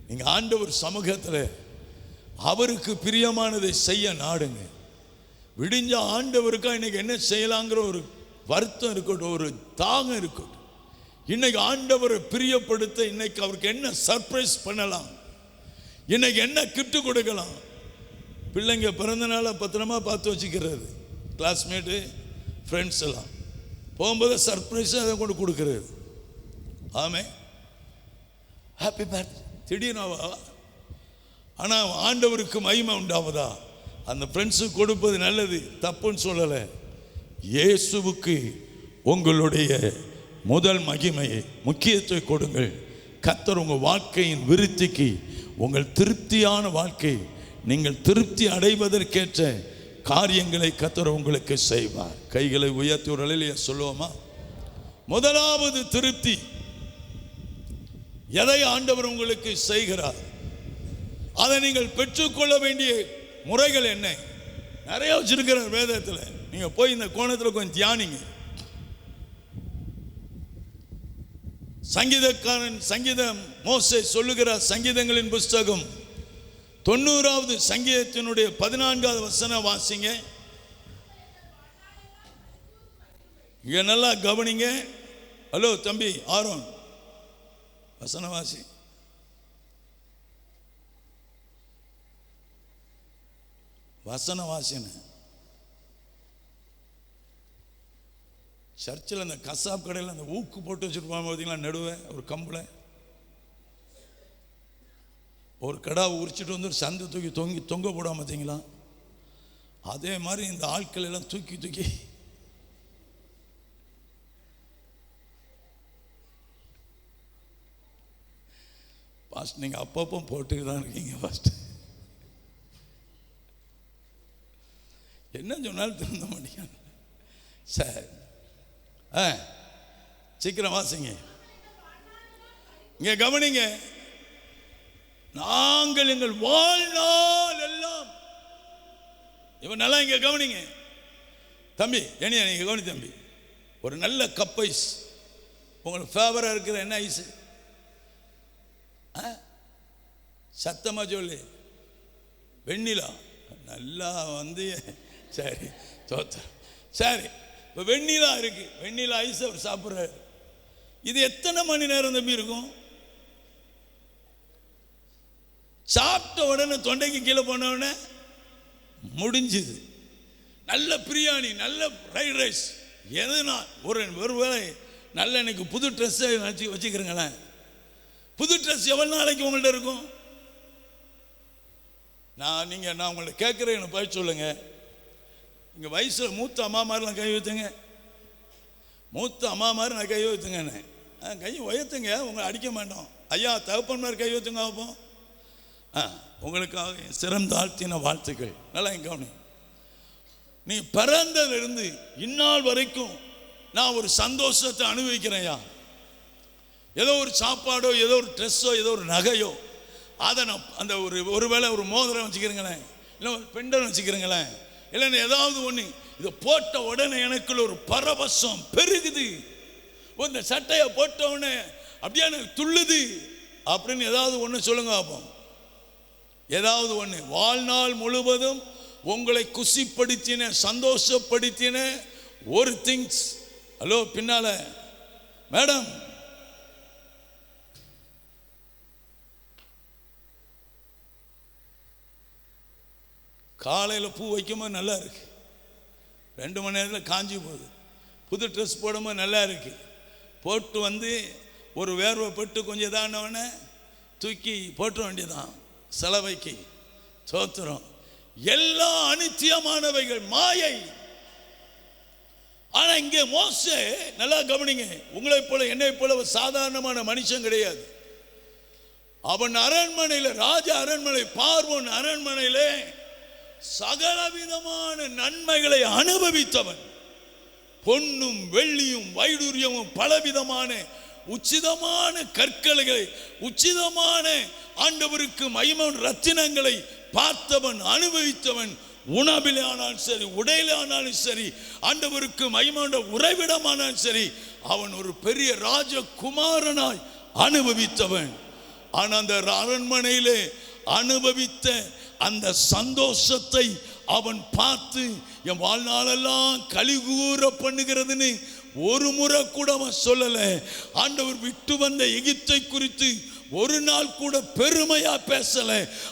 நீங்க ஆண்டவர் சமூகத்தில் அவருக்கு பிரியமானதை செய்ய நாடுங்க. விடிஞ்ச ஆண்டவருக்கா இன்னைக்கு என்ன செய்யலாங்கிற ஒரு வருத்தம் இருக்கட்டும், ஒரு தாகம் இருக்கட்டும். இன்னைக்கு ஆண்டவரை பிரியப்படுத்த இன்னைக்கு அவருக்கு என்ன சர்ப்ரைஸ் பண்ணலாம், இன்னைக்கு என்ன கிஃப்ட் கொடுக்கலாம். பிள்ளைங்க பிறந்த நாளை பத்திரமா பார்த்து வச்சுக்கிறது, கிளாஸ்மேட்டு ஃப்ரெண்ட்ஸ் எல்லாம் போகும்போது சர்ப்ரைஸாக அதை கொண்டு கொடுக்கறது. ஆமே, ஹாப்பி பர்த்டே திடீர்னு. ஆனால் ஆண்டவருக்கு மகிமை உண்டாவதா? அந்த ஃப்ரெண்ட்ஸுக்கு கொடுப்பது நல்லது, தப்புன்னு சொல்லலை. இயேசுவுக்கு உங்களுடைய முதல் மகிமையை, முக்கியத்துவம் கொடுங்கள். கர்த்தர் உங்கள் வாழ்க்கையின் விருத்திக்கு, உங்கள் திருப்தியான வாழ்க்கை, நீங்கள் திருப்தி அடைவதற்கேற்ற காரியங்களை கர்த்தர் உங்களுக்கு செய்வார். கைகளை உயர்த்தி ஒரு அலையிலேயே சொல்லுவோமா? முதலாவது திருப்தி. எதை ஆண்டவர் உங்களுக்கு செய்கிறார், அதை நீங்கள் பெற்றுக்கொள்ள வேண்டிய முறைகள் என்ன? நிறைய வச்சிருக்கிற வேதத்தில். நீங்க போய் இந்த கோணத்தில் கொஞ்சம் தியானிங்க. சங்கீதக்காரன் சங்கீதம் மோசே சொல்லுகிறார். சங்கீதங்களின் புஸ்தகம் 90வது சங்கீதத்தினுடைய 14வது வசனம் வாசிங்க. இங்க நல்லா கவனிங்க. ஹலோ தம்பி ஆரோன், வசனவாசி. வசனவாசின்னு சர்ச்சில் அந்த கசாப் கடையில் அந்த ஊக்கு போட்டு வச்சுருப்பாங்க பார்த்தீங்களா, நடுவே ஒரு கம்பில் ஒரு கடா உரிச்சிட்டு வந்து ஒரு சந்தை தூக்கி தொங்க போடாம பார்த்தீங்களா, அதே மாதிரி இந்த ஆட்கள் எல்லாம் தூக்கி பாஸ்ட் நீங்கள் அப்பப்போ போட்டுக்கு தான் இருக்கீங்க. பாஸ்ட் என்ன சொன்னாலும் திருந்த மாட்டீங்க. சரி, சீக்கிரம் வாசிங்க. இங்க கவனிங்க. நாங்கள் எங்கள் வாழ்நாள் எல்லாம், இவன் நல்லா இங்க கவனிங்க தம்பி, ஏனியா நீங்க கவனி தம்பி. ஒரு நல்ல கப் ஐஸ், உங்களுக்கு ஃபேவரா இருக்கிற என்ன ஐஸ்? சத்தமா சொல்லு. வெண்ணிலா. நல்லா வந்து சரி தோத்த. சரி, இப்போ வெண்ணிலா இருக்கு, வெண்ணிலா ஐஸ் அவர் சாப்பிட்றாரு. இது எத்தனை மணி நேரம் தம்பி இருக்கும்? சாப்பிட்ட உடனே தொண்டைக்கு கீழே போன உடனே முடிஞ்சுது. நல்ல பிரியாணி, நல்ல ஃப்ரைட் ரைஸ், எதுனா ஒரு வேளை நல்ல எனக்கு புது ட்ரெஸ்ஸை வச்சுக்கிறேங்களேன். புது ட்ரெஸ் எவ்வளோ நாளைக்கு உங்கள்கிட்ட இருக்கும்? நான் உங்கள்ட்ட கேட்குறேன், எனக்கு போய் சொல்லுங்க. இங்கே வயசில் மூத்த அம்மா மாதிரிலாம் கை வைத்துங்க, மூத்த அம்மா மாதிரி நான் கை வைத்துங்கண்ணே. கை உயர்த்துங்க, உங்களை அடிக்க மாட்டோம். ஐயா தகப்பன் மாதிரி கை வைத்துங்க பார்ப்போம். உங்களுக்காக சிரம் தாழ்த்தின வாழ்த்துக்கள். நல்லா கவனி. நீ பிறந்ததிலிருந்து இந்நாள் வரைக்கும் நான் ஒரு சந்தோஷத்தை அனுபவிக்கிறேன்யா. ஏதோ ஒரு சாப்பாடோ, ஏதோ ஒரு ட்ரெஸ்ஸோ, ஏதோ ஒரு நகையோ, அதை நான் அந்த ஒரு வேளை ஒரு மோதிரம் வச்சுக்கிறீங்களேன், இல்லை ஒரு பெண்டன் வச்சுக்கிறீங்களேன், இல்லைன்னா ஏதாவது ஒன்று, இதை போட்ட உடனே எனக்குள்ள ஒரு பரவசம் பெருகுது. இந்த சட்டையை போட்ட உடனே அப்படியே எனக்கு துள்ளுது அப்படின்னு ஏதாவது ஒன்று சொல்லுங்க பார்ப்போம். ஏதாவது ஒன்று. வாழ்நாள் முழுவதும் உங்களை குசிப்படுத்தின, சந்தோஷப்படுத்தின ஒரு திங்ஸ். ஹலோ பின்னால மேடம், காலையில் பூ வைக்கும்போது நல்லா இருக்கு, 2 மணி நேரத்தில் காஞ்சி போகுது. புது ட்ரெஸ் போடும்போது நல்லா இருக்கு, போட்டு வந்து ஒரு வேர்வை பட்டு கொஞ்சம் இதானவொடனே தூக்கி போட்டுற வேண்டியதான் செலவைக்கு. சோத்திரம். எல்லா அனித்தியமானவைகள் மாயை. ஆனா இங்கே மோசே, நல்லா கவனிங்க, உங்களை போல என்னை போல ஒரு சாதாரணமான மனுஷன் கிடையாது. அவன் அரண்மனையில், ராஜ அரண்மனை, பார்வோன் அரண்மனையிலே சகலவிதமான நன்மைகளை அனுபவித்தவன். பொன்னும் வெள்ளியும் வைடூரியமும் பலவிதமான உச்சிதமான கற்களை, உச்சிதமான ஆண்டவருக்கு மகிமையான ரத்தினங்களை பார்த்தவன், அனுபவித்தவன். உணவிலே ஆனாலும் சரி, உடையிலே ஆனாலும் சரி, ஆண்டவருக்கு மகிமையான உறைவிடமானாலும் சரி, அவன் ஒரு பெரிய ராஜகுமாரனாய் அனுபவித்தவன். ஆனால் அந்த அரண்மனையிலே அனுபவித்த அந்த சந்தோஷத்தை அவன் பார்த்து, என் வாழ்நாளெல்லாம் கலிகூற பண்ணுகிறதுன்னு ஒரு முறை கூட அவன் சொல்லல. ஆண்டவர் விட்டு வந்த எகிப்தை குறித்து ஒரு நாள் கூட பெருமையா பேசல.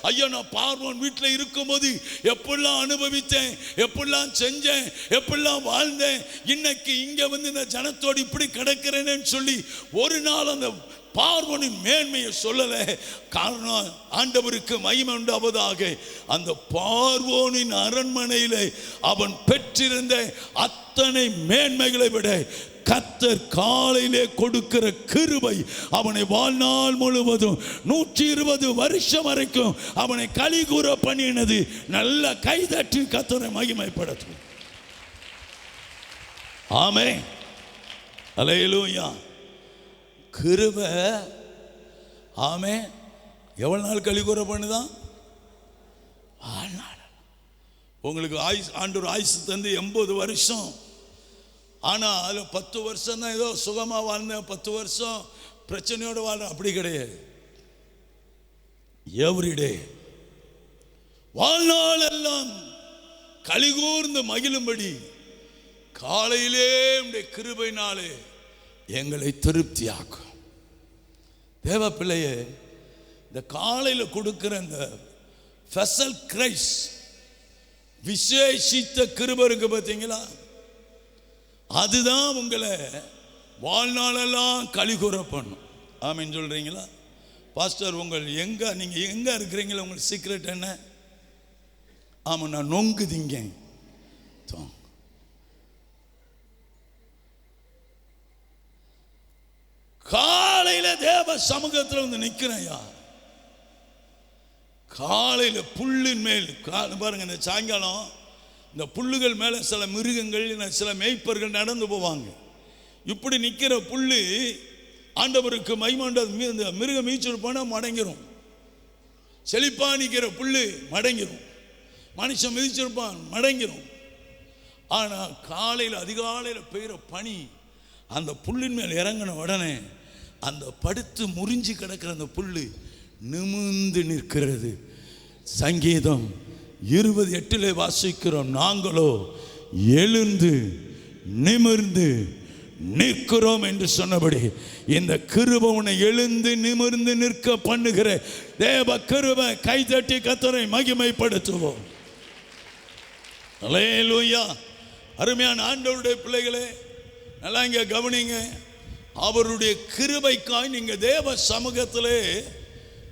ஐயா, நான் பார்வோன் வீட்டில் இருக்கும்போது எப்படிலாம் அனுபவித்தேன், எப்படிலாம் செஞ்சேன், எப்படிலாம் வாழ்ந்தேன், இன்னைக்கு இங்க வந்து இந்த ஜனத்தோடு இப்படி கிடக்கிறேன்னு சொல்லி ஒரு நாள் அந்த பார்வோனின் மேன்மையை சொல்லல. காரணம், ஆண்டவருக்கு மகிமை உண்டாவதாக, அந்த பார்வோனின் அரண்மனையிலே அவன் பெற்றிருந்த அத்தனை மேன்மைகளை விட கர்த்தர் காலையிலே கொடுக்கிற கிருபை அவனை வாழ்நாள் முழுவதும் 120 வருஷம் வரைக்கும் அவனை கலிகூற பண்ணினது. நல்ல கைதட்டி கர்த்தரை மகிமைப்படுத்தும். ஆமென், அல்லேலூயா. கிருபை. ஆமென். எவ்வளவு நாள் கலிகூற பண்ணுதான்? வாழ்நாள். உங்களுக்கு ஆண்டவர் ஆயுசு தந்து 80 வருஷம். ஆனால் அதில் 10 வருஷம் தான் ஏதோ சுகமாக வாழ்ந்தேன், 10 வருஷம் பிரச்சனையோடு வாழ்றேன், அப்படி கிடையாது. எவ்ரிடே வாழ்நாள் எல்லாம் கலிகூர்ந்து மகிழும்படி காலையிலே உம்முடைய கிருபையினாலே எங்களை திருப்தியாக்கும். தேவ பிள்ளையே, இந்த காலையில் கொடுக்கிற இந்த ஃபெசல் கிரைஸ் விசேஷித்த கிருபை இருக்கு பார்த்தீங்களா, அதுதான் உங்களை வாழ்நாளெல்லாம் கலிகூற பண்ணும். ஆமீன் சொல்றீங்களா? பாஸ்டர், நீங்க எங்க இருக்கிறீங்களா? உங்களுக்கு சீக்ரெட் என்ன? ஆமா, நான் நொங்கு திங்க. காலையில தேவ சமூகத்தில் வந்து நிற்கிறேன்யா. காலையில புல்லின் மேல் பாருங்க, இந்த சாயங்காலம் இந்த புல்லுகள் மேல சில மிருகங்கள், சில மேய்ப்பர்கள் நடந்து போவாங்க. இப்படி நிற்கிற புல்லு ஆண்டவருக்கு மகிமாண்ட இந்த மிருகம் மீச்சல் போனால் மடங்கிரும். செழிப்பா நிற்கிற புல்லு மடங்கிரும், மனுஷன் மிதிச்சிருப்பான் மடங்கிரும். ஆனால் காலையில் அதிகாலையில் பெய்கிற பனி அந்த புல்லின் மேல் இறங்கின உடனே அந்த படுத்து முறிஞ்சி கிடக்கிற அந்த புல்லு நிமிர்ந்து நிற்கிறது. சங்கீதம் 28 வாசிக்கிறோம், நாங்களோ எழுந்து நிமிர்ந்து நிற்கிறோம் என்று சொன்னபடி இந்த கிருபை உன்னை எழுந்து நிமிர்ந்து நிற்க பண்ணுகிற தேவ கிருபை. கைதட்டி கர்த்தரை மகிமைப்படுத்துவோம். அல்லேலூயா. அருமையான ஆண்டவருடைய பிள்ளைகளே, நல்லா இங்க கவனிங்க. அவருடைய கிருபைக்காய் நீங்க தேவ சமூகத்திலே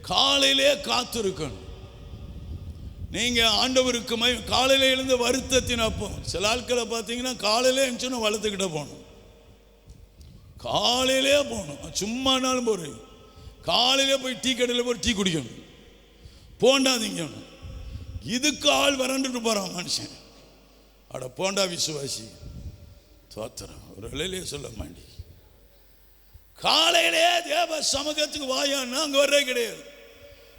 காலையிலே காத்திருக்கணும். நீங்க ஆண்டவருக்கு காலையில எழுந்து வருத்தத்தின் அப்போ, சில ஆட்களை பார்த்தீங்கன்னா காலையிலே எழுந்துச்சுன்னா வளர்த்துக்கிட்ட போகணும், காலையிலே போகணும். சும்மானாலும் போய் காலையிலே போய் டீ கடையில் போய் டீ குடிக்கணும், போண்டாதீங்க. இதுக்கு ஆள் வரண்டுட்டு போறான் மனுஷன். அட போண்டா விசுவாசி, தோத்திரம் ஒரு வேலையிலே சொல்ல மாட்டேன். காலையிலே தேவ சமூகத்துக்கு வாயான்னா அங்கே வர்றே கிடையாது.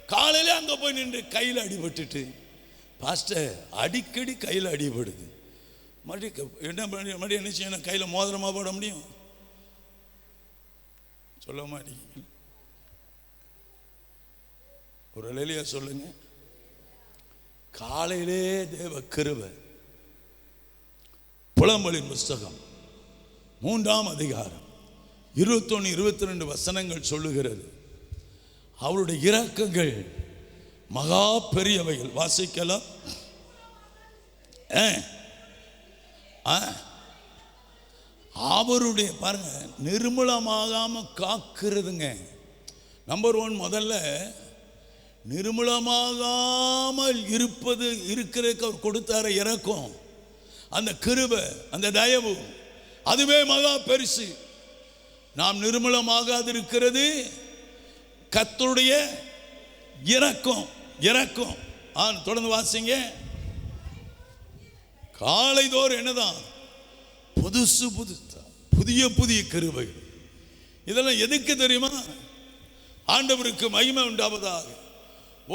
காலையிலே அங்கே போய் நின்று கையில் அடிபட்டுட்டு, பாஸ்டர் அடிக்கடி கையில் அடிபடுது, மறுபடியும் என்ன செய்யணும்? கையில் மோதிரமாக போட முடியும்? சொல்ல மாட்டீங்க. ஒரு வேலையா சொல்லுங்க. காலையிலே தேவ கிருபை. புலம்பலின் புஸ்தகம் 3ஆம் அதிகாரம் 21, 22 வசனங்கள் சொல்லுகிறது, அவருடைய இரக்கங்கள் மகா பெரியவைகள். வாசிக்கலாம். அவருடைய பாருங்க, நிர்மூலமாகாம காக்கிறதுங்க. நம்பர் 1, முதல்ல நிர்மூலமாகாமல் இருக்கிறதுக்கு அவர் கொடுத்தார இரக்கம், அந்த கிருபை, அந்த தயவு, அதுவே மகா பெருசு. நாம் நிர்மூலமாகாது இருக்கிறது கர்த்தருடைய இரக்கம். இரக்கம் தொடர்ந்து வாசிங்க. காலைதோறும் என்னதான்? புதுசு புதிய புதிய கிருபைகள். இதெல்லாம் எதுக்கு தெரியுமா? ஆண்டவருக்கு மகிமை உண்டாவதாக,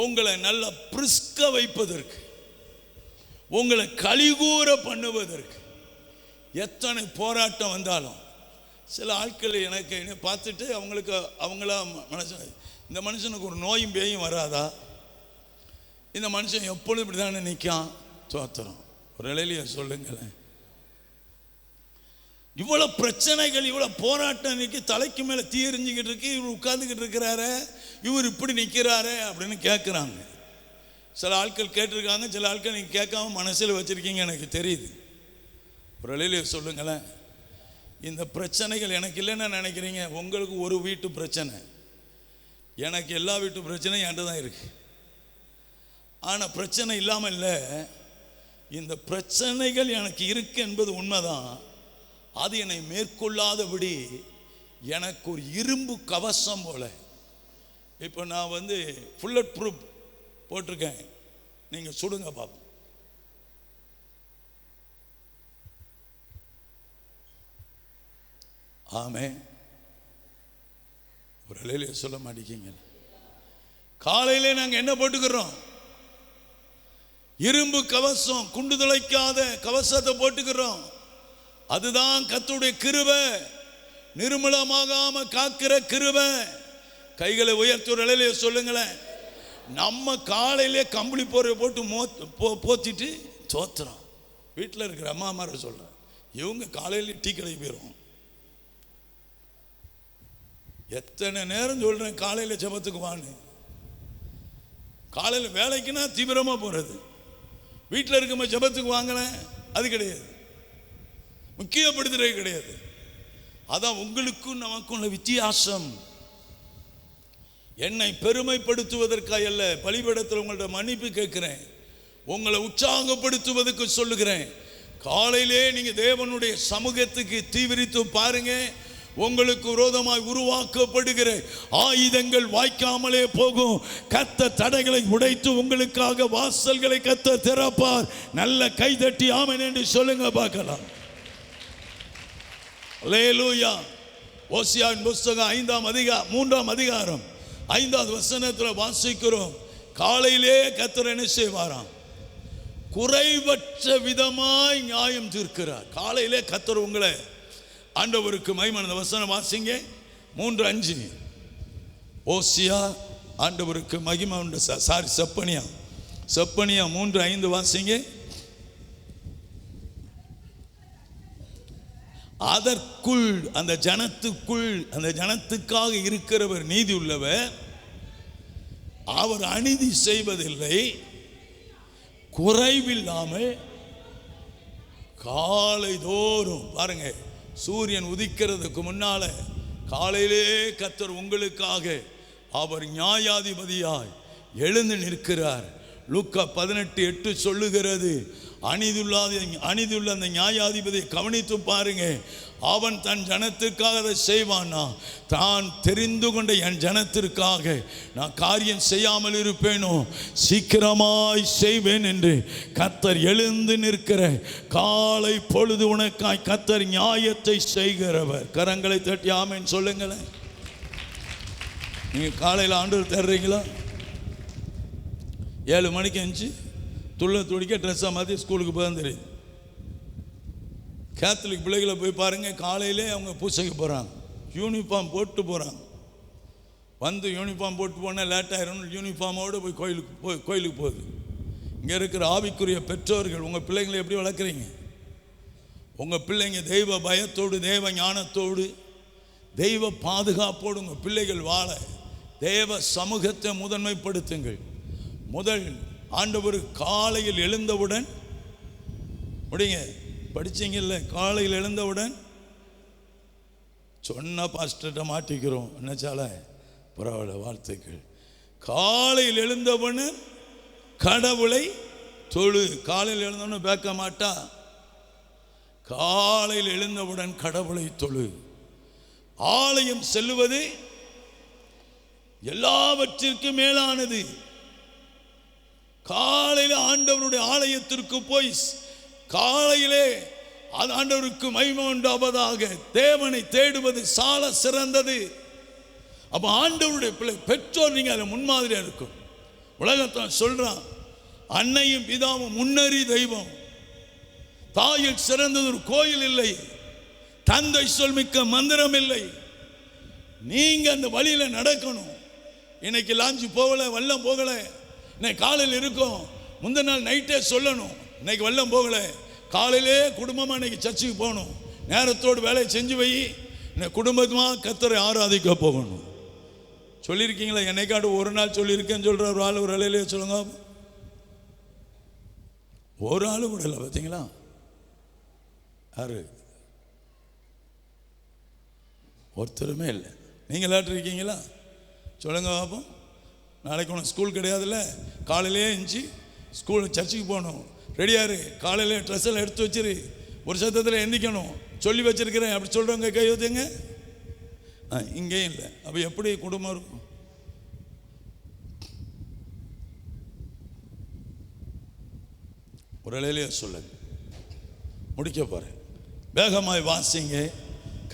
உங்களை நல்ல பிரிஸ்க வைப்பதற்கு, உங்களை கலிகூற பண்ணுவதற்கு. எத்தனை போராட்டம் வந்தாலும் சில ஆட்கள் எனக்கு பார்த்துட்டு அவங்களா இந்த மனுஷனுக்கு ஒரு நோயும் பேயும் வராதா? இந்த மனுஷன் எப்பொழுதும் இப்படி தானே நிற்கான்? தோத்திரம் ஒரு இலையில சொல்லுங்களேன். இவ்வளோ பிரச்சனைகள், இவ்வளோ போராட்டம் நிற்கி தலைக்கு மேலே தீ எறிஞ்சிக்கிட்டு இருக்கு, இவர் உட்கார்ந்துக்கிட்டு இருக்கிறாரு, இவர் இப்படி நிற்கிறாரு அப்படின்னு கேட்குறாங்க. சில ஆட்கள் கேட்டிருக்காங்க, சில ஆட்கள் நீங்கள் கேட்காம மனசில் வச்சுருக்கீங்க, எனக்கு தெரியுது. ஒரு இலையில சொல்லுங்களேன். இந்த பிரச்சனைகள் எனக்கு இல்லைன்னு நினைக்கிறீங்க. உங்களுக்கு ஒரு வீட்டு பிரச்சனை, எனக்கு எல்லா வீட்டு பிரச்சனையும் என்கிட்ட தான் இருக்கு. ஆனால் பிரச்சனை இல்லாமல் இல்லை. இந்த பிரச்சனைகள் எனக்கு இருக்கு என்பது உண்மைதான். அது என்னை மேற்கொள்ளாதபடி எனக்கு ஒரு இரும்பு கவசம் போல. இப்போ நான் புல்லட் ப்ரூஃப் போட்டிருக்கேன், நீங்கள் சுடுங்க பாப்போம். ஆமே. ஒரு அலையில சொல்ல மாட்டேங்க. காலையிலே நாங்கள் என்ன போட்டுக்கிறோம்? இரும்பு கவசம், குண்டு துளைக்காத கவசத்தை போட்டுக்கிறோம். அதுதான் கர்த்தருடைய கிருபை, நிர்மூலமாகாம காக்கிற கிருபை. கைகளை உயர்த்தி ஒரு அலையில சொல்லுங்களேன். நம்ம காலையிலே கம்பளி போரை போட்டு போத்திட்டு தோத்துறோம். வீட்டில் இருக்கிற அம்மா மாதிரி சொல்கிறேன், இவங்க காலையில் டீ கடைக்கு போயிடும். எத்தனை நேரம் சொல்றேன் காலையில் ஜெபத்துக்கு வான்னு. காலையில் வேலைக்குன்னா தீவிரமாக போகிறது, வீட்டில் இருக்கும்போது ஜெபத்துக்கு வாங்கினேன் அது கிடையாது, முக்கியப்படுத்துறது கிடையாது. அதான் உங்களுக்கும் நமக்கும் உள்ள வித்தியாசம். என்னை பெருமைப்படுத்துவதற்காக அல்ல, பலிபீடத்தில் உங்கள்ட்ட மன்னிப்பு கேட்கிறேன், உங்களை உற்சாகப்படுத்துவதற்கு சொல்லுகிறேன். காலையிலே நீங்க தேவனுடைய சமூகத்துக்கு தீவிரித்து பாருங்க. உங்களுக்கு விரோதமாய் உருவாக்கப்படுகிற ஆயுதங்கள் வாய்க்காமலே போகும். கர்த்தர் தடைகளை உடைத்து உங்களுக்காக வாசல்களை கர்த்தர் திறப்பார். நல்ல கைதட்டி ஆமென் என்று சொல்லுங்க பார்க்கலாம். அல்லேலூயா. ஓசியாவின் புஸ்தகம் 3ஆம் அதிகாரம் 5வது வசனத்தில் வாசிக்கிறோம். காலையிலே கர்த்தர் என்ன செய்வாராம்? குறைவற்ற விதமாய் நியாயம் தீர்க்கிறார். காலையிலே கர்த்தர் உங்களை ஆண்டவருக்கு மகிமை. வசனம் வாசிங்க 3:5. ஓசியா ஆண்டவருக்கு மகிமை உண்டு. செப்பனியா 3:5 வாசிங்க. அதற்குள் அந்த ஜனத்துக்குள் அந்த ஜனத்துக்காக இருக்கிறவர் நீதி உள்ளவர், அவர் அநீதி செய்வதில்லை, குறைவில்லாமல் காலை தோறும் பாருங்க, சூரியன் உதிக்கிறதுக்கு முன்னால காலையிலே கர்த்தர் உங்களுக்காக அவர் நியாயாதிபதியாய் எழுந்து நிற்கிறார். லூக்கா 18:8 சொல்லுகிறது, அநீதியுள்ள அந்த நியாயாதிபதியை கவனித்து பாருங்க. அவன் தன் ஜனத்திற்காக அதை செய்வானா? தான் தெரிந்து கொண்ட என் ஜனத்திற்காக நான் காரியம் செய்யாமல் இருப்பேனோ, சீக்கிரமாய் செய்வேன் என்று கர்த்தர் எழுந்து நிற்கிற காலை பொழுது உனக்காய் கர்த்தர் நியாயத்தை செய்கிறவர். கரங்களை தட்டி ஆமென் சொல்லுங்களேன். நீங்க காலையில் ஆண்டவர் தர்றீங்களா? 7 மணிக்கு எழுந்துச்சு துள்ள துடிக்க ட்ரெஸ்ஸாக மாற்றி ஸ்கூலுக்கு போய் தான் தெரியுது. கேத்தலிக் பிள்ளைகளை போய் பாருங்கள், காலையிலே அவங்க பூசைக்கு போகிறாங்க, யூனிஃபார்ம் போட்டு போகிறாங்க. வந்து யூனிஃபார்ம் போட்டு போனால் லேட் ஆயிரும், யூனிஃபார்மோடு போய் கோயிலுக்கு போகுது. இங்கே இருக்கிற ஆவிக்குரிய பெற்றோர்கள் உங்கள் பிள்ளைங்களை எப்படி வளர்க்குறீங்க? உங்கள் பிள்ளைங்க தெய்வ பயத்தோடு, தெய்வ ஞானத்தோடு, தெய்வ பாதுகாப்போடு உங்கள் பிள்ளைகள் வாழ தேவ சமூகத்தை முதன்மைப்படுத்துங்கள். முதல் ஆண்டவர் காலையில் எழுந்தவுடன் முடிங்க படிச்சிங்கல்ல, காலையில் எழுந்தவுடன் சொன்ன பாஸ்டர்கிட்ட மாட்டிக்கிறோம் என்னச்சால பரவாயில்ல, வாழ்த்துக்கள். காலையில் எழுந்தவுடன் கடவுளை தொழு. காலையில் எழுந்தவுடன் பேக்க மாட்டா, காலையில் எழுந்தவுடன் கடவுளை தொழு. ஆலயம் செல்லுவது எல்லாவற்றிற்கும் மேலானது. காலையில் ஆண்டவருடைய ஆலயத்திற்கு போய் காலையிலே அது ஆண்டவருக்கு மகிமை உண்டாவதாக தேவனை தேடுவது சால சிறந்தது. அப்ப ஆண்டவருடைய பிள்ளை பெற்றோர் நீங்க அதில் முன்மாதிரியா இருக்கும். உலகத்தான் சொல்றான், அன்னையும் பிதாவும் முன்னறி தெய்வம், தாயில் சிறந்தது ஒரு கோயில் இல்லை, தந்தை சொல் மிக்க மந்திரம் இல்லை. நீங்க அந்த வழியில நடக்கணும். இன்னைக்கு லாஞ்சு போகல, வெள்ளம் போகல, இன்னைக்கு காலையில் இருக்கும், முந்தின நாள் நைட்டே சொல்லணும் இன்னைக்கு வெள்ளம் போகல, காலையிலே குடும்பமாக இன்னைக்கு சர்ச்சுக்கு போகணும், நேரத்தோடு வேலையை செஞ்சு வை, இன்னைக்கு குடும்பமாக கர்த்தரை ஆராதிக்க போகணும். சொல்லியிருக்கீங்களா? என்னைக்காட்டு ஒரு நாள் சொல்லியிருக்கேன்னு சொல்கிற ஒரு ஆள் ஒரு வேலையிலே சொல்லுங்க. ஒரு ஆள் கூட இல்லை பார்த்தீங்களா? யாரு? ஒருத்தருமே இல்லை. நீங்களாட்டு இருக்கீங்களா? சொல்லுங்க பார்ப்போம். நாளைக்கு உனக்கு ஸ்கூல் கிடையாதுல்ல, காலையிலே இருந்துச்சு ஸ்கூல் சர்ச்சுக்கு போகணும், ரெடியாரு, காலையில் ட்ரெஸ் எல்லாம் எடுத்து வச்சிரு, ஒரு சத்தத்தில் எந்திக்கணும், சொல்லி வச்சிருக்கிறேன் அப்படி சொல்கிறவங்க கை ஊற்றுங்க. இங்கேயும் இல்லை. அப்போ எப்படி குடும்பம் இருக்கும்? ஒரு இலையிலேயே சொல்லுங்க, முடிக்க போகிறேன். வேகமாய் வாசிங்க,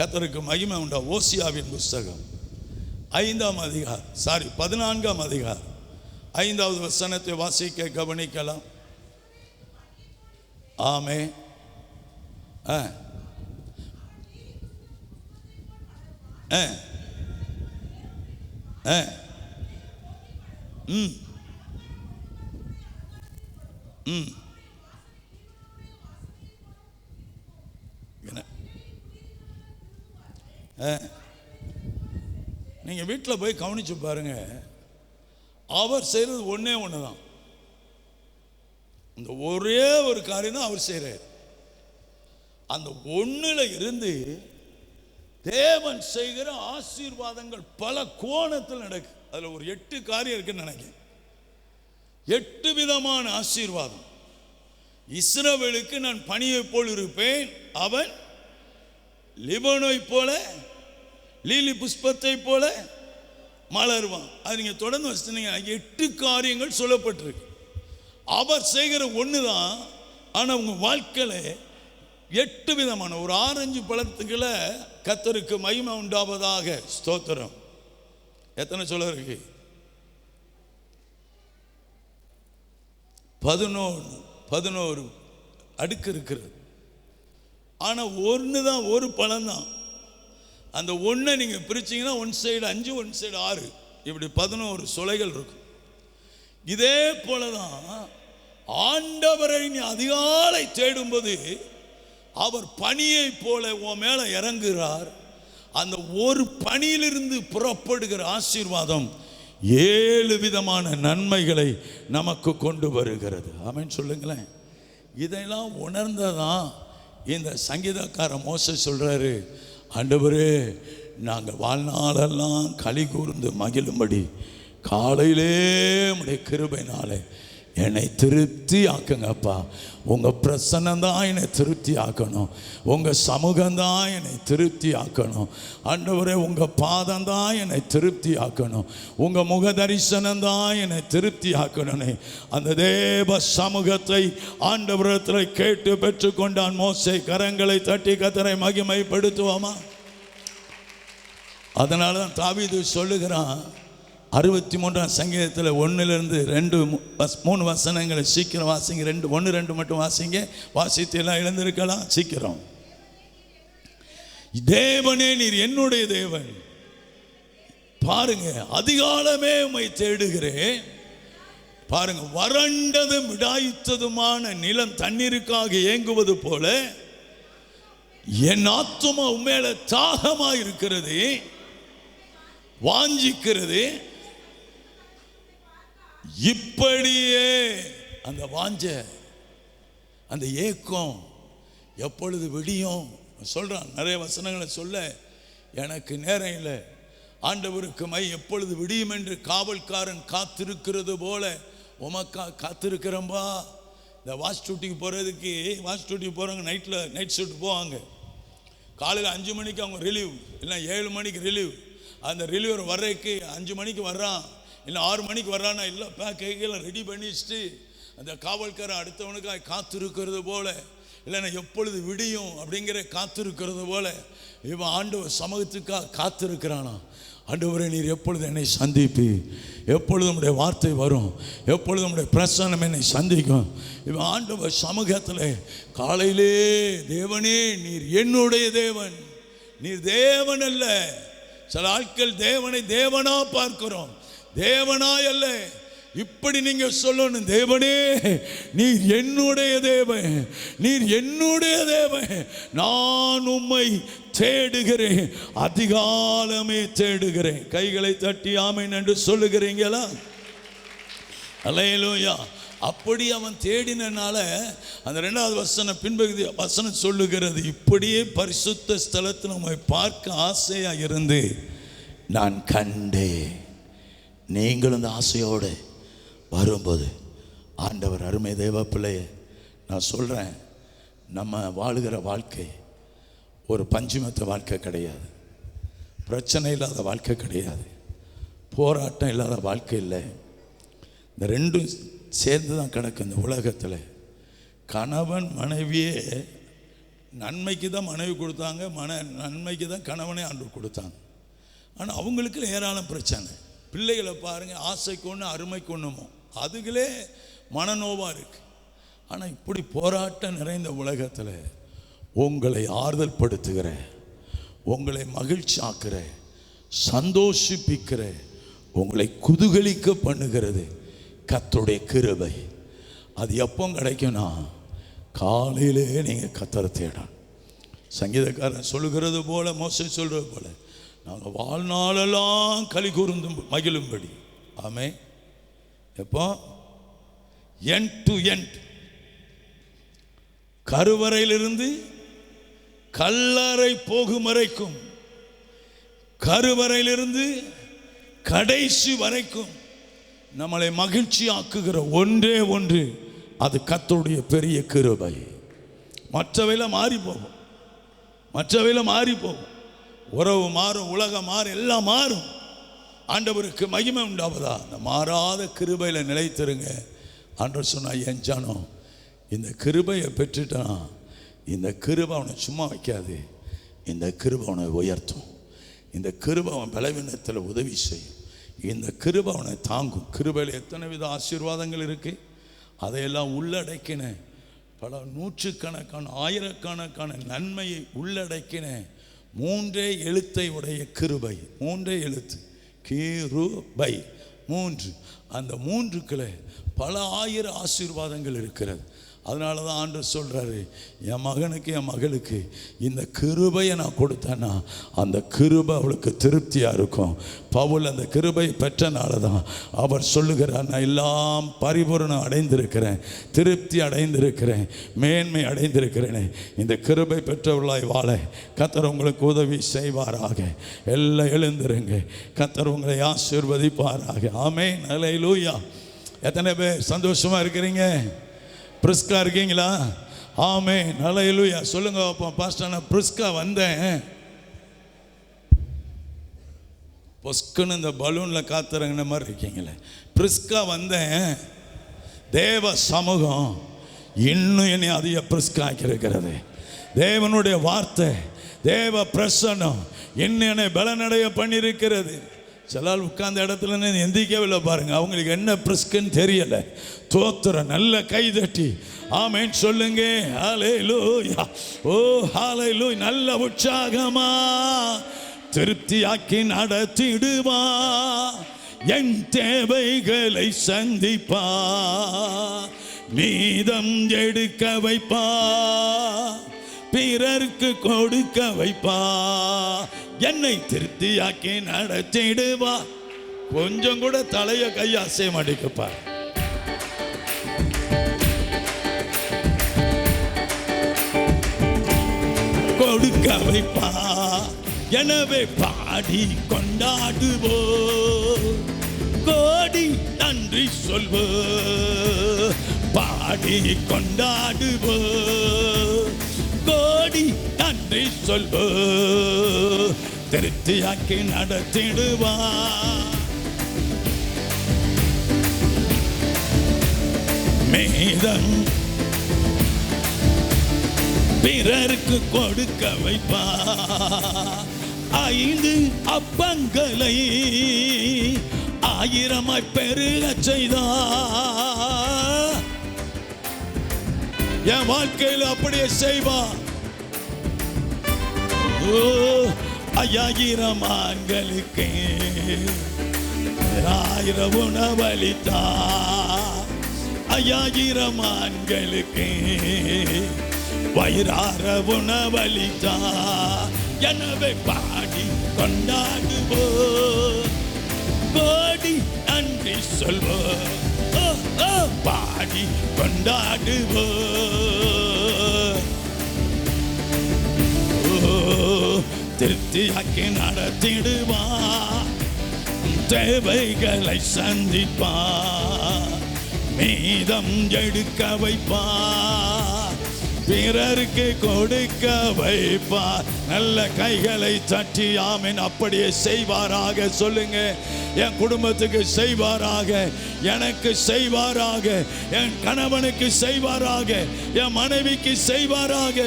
கர்த்தருக்கு மகிமை உண்டா. ஓசியாவின் புஸ்தகம் 14ஆம் அதிகாரம் 5வது வசனத்தை வாசிக்க கவனிக்கலாம். ஆமே. நீங்கள் வீட்டில் போய் கவனிச்சு பாருங்க, அவர் செய்கிறது ஒன்றே ஒன்று தான். இந்த ஒரே ஒரு காரியம் தான் அவர் செய்கிறார். அந்த ஒன்றில் இருந்து தேவன் செய்கிற ஆசீர்வாதங்கள் பல கோணத்தில் நடக்கு. அதில் ஒரு 8 காரியம் இருக்குன்னு நினைக்கிறேன். 8 விதமான ஆசீர்வாதம். இஸ்ரவேலுக்கு நான் பனியை போல் இருப்பேன், அவன் லிபனோனை போல லீலி புஷ்பத்தை போல மலருவான். அது நீங்கள் தொடர்ந்து வச்சுட்டீங்க. 8 காரியங்கள் சொல்லப்பட்டிருக்கு. அவர் செய்கிற ஒன்று தான். ஆனால் உங்கள் வாழ்க்கையில் 8 விதமான ஒரு ஆரஞ்சு பழத்துக்குள்ள கர்த்தருக்கு மகிமை உண்டாவதாக ஸ்தோத்திரம். எத்தனை சொல்ல இருக்கு? 11 அடுக்கு இருக்கிறது. ஆனால் ஒன்று தான், ஒரு பழம் தான். அந்த ஒன்றை நீங்கள் பிரிச்சிங்கன்னா ஒன் சைடு 5, ஒன் சைடு 6, இப்படி 11 சுளைகள் இருக்கும். இதே போல தான் ஆண்டவரை நீ அதிகாலை தேடும்போது அவர் பனியை போல உன் மேலே இறங்குகிறார். அந்த ஒரு பனியிலிருந்து புறப்படுகிற ஆசீர்வாதம் 7 விதமான நன்மைகளை நமக்கு கொண்டு வருகிறது. ஆமென் சொல்லுங்களேன். இதெல்லாம் உணர்ந்ததான் இந்த சங்கீதக்கார மோசே சொல்கிறாரு, ஆண்டவரே நாங்கள் வாழ்நாளெல்லாம் களி கூர்ந்து மகிழும்படி காலையிலே உடைய கிருபையினாலே என்னை திருப்தி ஆக்குங்கப்பா. உங்கள் பிரசன்னம் தான் என்னை திருப்தி ஆக்கணும், உங்கள் சமூகம் தான் என்னை திருப்தி ஆக்கணும். ஆண்டவரே உங்கள் பாதம் தான் என்னை திருப்தி ஆக்கணும், உங்கள் முக தரிசனம் தான் என்னை திருப்தி ஆக்கணும். அந்த தேவ சமூகத்தை ஆண்டவரத்தில் கேட்டு பெற்றுக்கொண்டான் மோசே. கரங்களை தட்டி கர்த்தரை மகிமைப்படுத்துவோமா? அதனால தான் தாவீது சொல்லுகிறான் 63ஆம் சங்கீதத்தில் 1லிருந்து 3 வசனங்களை சீக்கிரம் வாசிங்க. 1, 2 மட்டும் வாசிங்க. வாசித்து எல்லாம் எழுந்திருக்கலாம் சீக்கிரம். தேவனே நீர் என்னுடைய தேவன். பாருங்க, அதிகாலமே உம்மை தேடுகிறேன். பாருங்க, வறண்டதும் விடாய்த்ததுமான நிலம் தண்ணீருக்காக ஏங்குவது போல என் ஆத்துமா உம்மேல தாகமாக இருக்கிறது, வாஞ்சிக்கிறது. இப்படியே அந்த வாஞ்ச, அந்த ஏக்கம் எப்பொழுது விடியும் சொல்றான். நிறைய வசனங்களை சொல்ல எனக்கு நேரம் இல்லை. ஆண்டவருக்கு மை எப்பொழுது விடியும் என்று காவல்காரன் காத்திருக்கிறது போல உமக்கா காத்திருக்கிறம்பா. இந்த வாட்ச் டியூட்டிக்கு போகிறதுக்கு, வாட்ச் டியூட்டிக்கு போகிறவங்க நைட் ஷிஃப்ட் போவாங்க. காலையில் 5 மணிக்கு அவங்க ரிலீவ், இல்லை 7 மணிக்கு ரிலீவ். அந்த ரிலீவர் வர்றதுக்கு 5 மணிக்கு வர்றான், இல்லை 6 மணிக்கு வர்றான்னா இல்லை பேக்கெல்லாம் ரெடி பண்ணி வச்சுட்டு அந்த காவல்காரன் அடுத்தவனுக்காக காத்திருக்கிறது போல, இல்லைன்னா எப்பொழுது விடியும் அப்படிங்கிற காத்திருக்கிறது போல இவன் ஆண்டவர் சமூகத்துக்காக காத்திருக்கிறானா. ஆண்டவரே நீர் எப்பொழுது என்னை சந்திப்பி, எப்பொழுது உம்முடைய வார்த்தை வரும், எப்பொழுது உம்முடைய பிரசன்னம் என்னை சந்திக்கும். இவன் ஆண்டவர் சமூகத்தில் காலையிலே தேவனே நீர் என்னுடைய தேவன், நீர் தேவன் அல்ல. சில ஆட்கள் தேவனை தேவனா பார்க்கிறோம், தேவனாய் அல்ல. இப்படி நீங்க சொல்லணும், தேவனே நீர் என்னுடைய தேவன், நீர் என்னுடைய தேவன், நான் உம்மை தேடுகிறேன், அதிகாலமே தேடுகிறேன். கைகளை தட்டி ஆமென் என்று சொல்லுகிறீங்களா? அல்லேலூயா. அப்படி அவன் தேடினால அந்த 2வது வசனம் பின்பகுதி வசனம் சொல்லுகிறது, இப்படியே பரிசுத்த ஸ்தலத்தில் உம்மை பார்க்க ஆசையாக இருந்து நான் கண்டேன். நீங்களும் இந்த ஆசையோடு வரும்போது ஆண்டவர் அருமை தேவ பிள்ளையே நான் சொல்கிறேன், நம்ம வாழுகிற வாழ்க்கை ஒரு பஞ்சுமத்த வாழ்க்கை கிடையாது, பிரச்சனை இல்லாத வாழ்க்கை கிடையாது, போராட்டம் இல்லாத வாழ்க்கை இல்லை. இந்த 2ம் சேர்ந்து தான் கிடக்கு இந்த உலகத்தில். கணவன் மனைவியே நன்மைக்கு தான் மனைவி கொடுத்தாங்க, நன்மைக்கு தான் கணவனே ஆண்டவர் கொடுத்தாங்க. ஆனால் அவங்களுக்கு ஏராளம் பிரச்சனை. பிள்ளைகளை பாருங்கள், ஆசைக்கு ஒன்று அருமைக்கு ஒன்றுமோ, அதுகளே மனநோவாக இருக்குது. ஆனால் இப்படி போராட்டம் நிறைந்த உலகத்தில் உங்களை ஆறுதல் படுத்துகிற, உங்களை மகிழ்ச்சி ஆக்குற, சந்தோஷிப்பிக்கிற, உங்களை குதூகலிக்க பண்ணுகிறது கர்த்தருடைய கிருபை. அது எப்போ கிடைக்கும்னா காலையிலே நீங்கள் கர்த்தரை தேடணும். சங்கீதக்காரன் சொல்லுகிறது போல, மோசே சொல்கிறது போல, நாங்கள் வாழ்நாளெல்லாம் களி கூர்ந்தும் மகிழும்படி. ஆமென். எப்போ? எண்ட் டு எண்ட், கருவறையிலிருந்து கல்லறை போகும் வரைக்கும், கருவறையிலிருந்து கடைசி வரைக்கும் நம்மளை மகிழ்ச்சி ஆக்குகிற ஒன்றே ஒன்று, அது கர்த்தருடைய பெரிய கிருபை. மற்றவையில் மாறி போகும், மற்றவையில் மாறி போகும். உறவு மாறும், உலகம் மாறும், எல்லாம் மாறும். ஆண்டவருக்கு மகிமை உண்டாவதா? அந்த மாறாத கிருபையில் நிலைத்திருங்க. ஆண்டவர் சொன்னா, என் ஜனம் இந்த கிருபையை பெற்றுட்டானா, இந்த கிருபை அவனை சும்மா வைக்காது, இந்த கிருபை அவனை உயர்த்தும், இந்த கிருபை அவன் பலவீனத்தில் உதவி செய்யும், இந்த கிருபை அவனை தாங்கும். கிருபையில் எத்தனை வித ஆசீர்வாதங்கள் இருக்கு, அதையெல்லாம் உள்ளடக்கின பல நூற்றுக்கணக்கான ஆயிரக்கணக்கான நன்மையை உள்ளடக்கின மூன்றே எழுத்தை உடைய கிருபை. மூன்றே எழுத்து, கிருபை, மூன்று. அந்த மூன்றுக்குள்ள பல ஆயிரம் ஆசீர்வாதங்கள் இருக்கிறது. அதனால தான் ஆண்டவர் சொல்கிறாரு, என் மகனுக்கு என் மகளுக்கு இந்த கிருபையை நான் கொடுத்தேன்னா அந்த கிருபை அவளுக்கு திருப்தியாக இருக்கும். பவுல் அந்த கிருபை பெற்றனால தான் அவர் சொல்லுகிறார், நான் எல்லாம் பரிபூரணம் அடைந்திருக்கிறேன், திருப்தி அடைந்திருக்கிறேன், மேன்மை அடைந்திருக்கிறேனே. இந்த கிருபை பெற்றவர்களாய் வாழ கர்த்தர் உங்களுக்கு உதவி செய்வாராக. எல்லாம் எழுந்திருங்க, கர்த்தர் உங்களை ஆசீர்வதிப்பாராக. ஆமென். அல்லேலூயா. எத்தனை பேர் சந்தோஷமாக இருக்கிறீங்க? பிரிஸ்கா இருக்கீங்களா? ஆமென். அல்லேலூயா. சொல்லுங்க அப்போ, பாஸ்டர் நான் பிரிஸ்கா வந்தேன். பொஸ்குன்னு இந்த பலூனில் காத்துறங்கின மாதிரி இருக்கீங்களே. பிரிஸ்கா வந்தேன். தேவ சமூகம் இன்னும் என்னை அதிக பிரிஸ்கா ஆக்கியிருக்கிறது. தேவனுடைய வார்த்தை, தேவ பிரசன்னம் என்னை பலனடைய பண்ணியிருக்கிறது. சிலால் உட்கார்ந்த இடத்துல எந்திக்கவில்லை பாருங்க, அவங்களுக்கு என்ன பிரிஸ்குன்னு தெரியல. தோத்திர நல்ல கை தட்டி ஆமென் சொல்லுங்க. ஹல்லேலூயா. ஓ ஹல்லேலூயா. நல்ல உற்சாகமா திருப்தியாக்கி நடத்திடுவா, என் தேவைகளை சந்திப்பா, மீதம் எடுக்க வைப்பா, பிறருக்கு கொடுக்க வைப்பா, என்னை திருப்தியாக்கி நடத்திடுவா. கொஞ்சம் கூட தலைய கையை அசைய மாட்டேங்கப்பா. கொடுக்க வைப்பா. எனவே பாடி கொண்டாடுவோ, கோடி நன்றி சொல்வோ, பாடி கொண்டாடுவோ, கோடி நன்றி சொல்வோ, திருப்தியாக்கி நடத்திடுவா. மீதம் பிறருக்கு கொடுக்க வைப்பா. 5 அப்பங்களை 1000 பெருக செய்தா. என் வாழ்க்கையில் அப்படியே செய்வா. 5000 ஆண்களுக்கு 1000 உணவளித்தா. 5000 ஆண்களுக்கு வயிறார உணவளித்தா. எனவே பாடி கொண்டாடுவோ, கோடி நன்றி சொல்வோ, பாடி கொண்டாடுவோ. திருப்தியாக்கி நடத்திடுவா, தேவைகளை சந்திப்பா, மீதம் எடுக்க வைப்பா, பிறருக்கு கொடுக்க வைப்பா. நல்ல கைகளை தட்டி ஆமென். அப்படியே செய்வாராக. சொல்லுங்க, என் குடும்பத்துக்கு செய்வாராக, எனக்கு செய்வாராக, என் கணவனுக்கு செய்வாராக, என் மனைவிக்கு செய்வாராக,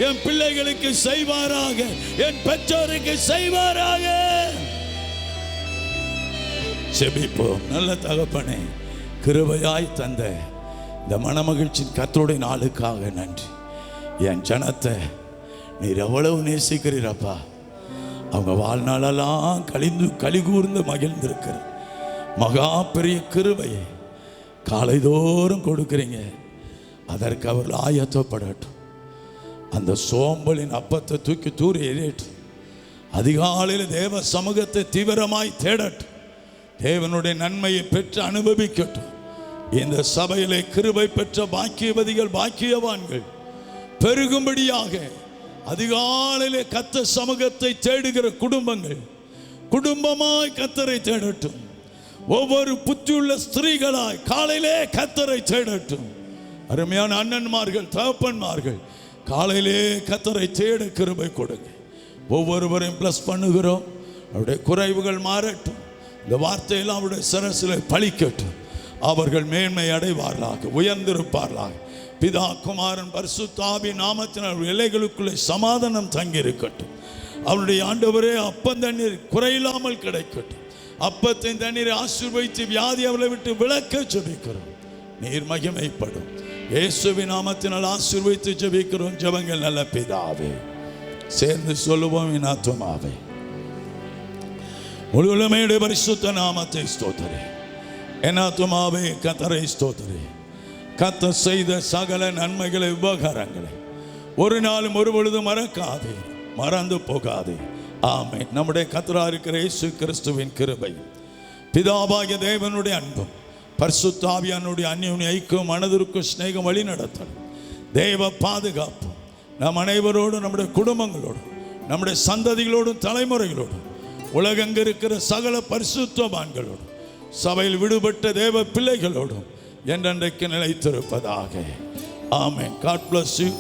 என் பிள்ளைகளுக்கு செய்வாராக, என் பெற்றோருக்கு செய்வாராக. செபிப்போம். நல்ல தகப்பனே, கிருபையாய் தந்த இந்த மனமகிழ்ச்சி கர்த்தருடைய நாளுக்காக நன்றி. என் ஜனத்தை நீர் எவ்வளவு நேசிக்கிறீரப்பா. அவங்க வாழ்நாளெல்லாம் களி கூர்ந்து மகிழ்ந்திருக்கிற மகா பெரிய கிருபையை காலைதோறும் கொடுக்குறீங்க. அதற்கு அவர்கள் ஆயத்தப்படட்டும். அந்த சோம்பலின் அப்பத்தை தூக்கி தூரி எறியட்டு. அதிகாலையில் தேவ சமூகத்தை தீவிரமாய் தேடட்டும். தேவனுடைய நன்மையை பெற்று அனுபவிக்கட்டும். இந்த சபையிலே கிருபை பெற்ற பாக்கியவதிகள் பாக்கியவான்கள் பெருகும்படியாக அதிகாலையிலே கர்த்தர் சமூகத்தை தேடுகிற குடும்பங்கள் குடும்பமாய் கர்த்தரை தேடட்டும். ஒவ்வொரு புத்தியுள்ள ஸ்திரீகளாய் காலையிலே கர்த்தரை தேடட்டும். அருமையான அண்ணன்மார்கள் தகப்பன்மார்கள் காலையிலே கர்த்தரை தேட கிருபை கொடுங்க. ஒவ்வொருவரையும் பிளஸ் பண்ணுகிறோம். அவருடைய குறைவுகள் மாறட்டும். இந்த வார்த்தையெல்லாம் அவருடைய சிரசில் பலிக்கட்டும். அவர்கள் மேன்மை அடைவார்களாக, உயர்ந்திருப்பார்களாக. பிதா குமாரன் பரிசுத்த ஆவியின் நாமத்தினால் எல்லைகளுக்குள்ளே சமாதானம் தங்கியிருக்கட்டும். அவருடைய ஆண்டவரே அப்பம் தண்ணீர் குறையில்லாமல் கிடைக்கட்டும். அப்பத்தின் தண்ணீரை ஆசீர்வதித்து வியாதி அவளை விட்டு விலக்க ஜெபிக்கிறோம். நீர் மகிமைப்படும். இயேசுவின் நாமத்தினால் ஆசீர்வதித்து ஜெபிக்கிறோம். ஜெபங்கள் நல்ல பிதாவே. சேர்ந்து சொல்லுவோம், என் ஆத்துமாவே முழுவதுமே பரிசுத்த நாமத்தை ஸ்தோத்திரி. என் ஆத்துமாவே கர்த்தரை ஸ்தோத்திரி. கர்த்தர் செய்த சகல நன்மைகளை உபகாரங்களை ஒரு நாளும் ஒரு பொழுதும் மறக்காதே, மறந்து போகாதே. ஆமென். நம்முடைய கர்த்தராக இருக்கிற இயேசு கிறிஸ்துவின் கிருபை, பிதாவாகிய தேவனுடைய அன்பும் பரிசுத்த ஆவியானுடைய அந்யோன்ய ஐக்கியம், மனதிற்கு சிநேகம், வழி நடத்தல், தேவ பாதுகாப்பும் நம் அனைவரோடும், நம்முடைய குடும்பங்களோடும், நம்முடைய சந்ததிகளோடும், தலைமுறைகளோடும், உலகெங்க இருக்கிற சகல பரிசுத்தவான்களோடும், சபையில் விடுபட்ட தேவ பிள்ளைகளோடும் என்றென்றைக்கு நிலைத்திருப்பதாக. ஆமென். God bless you.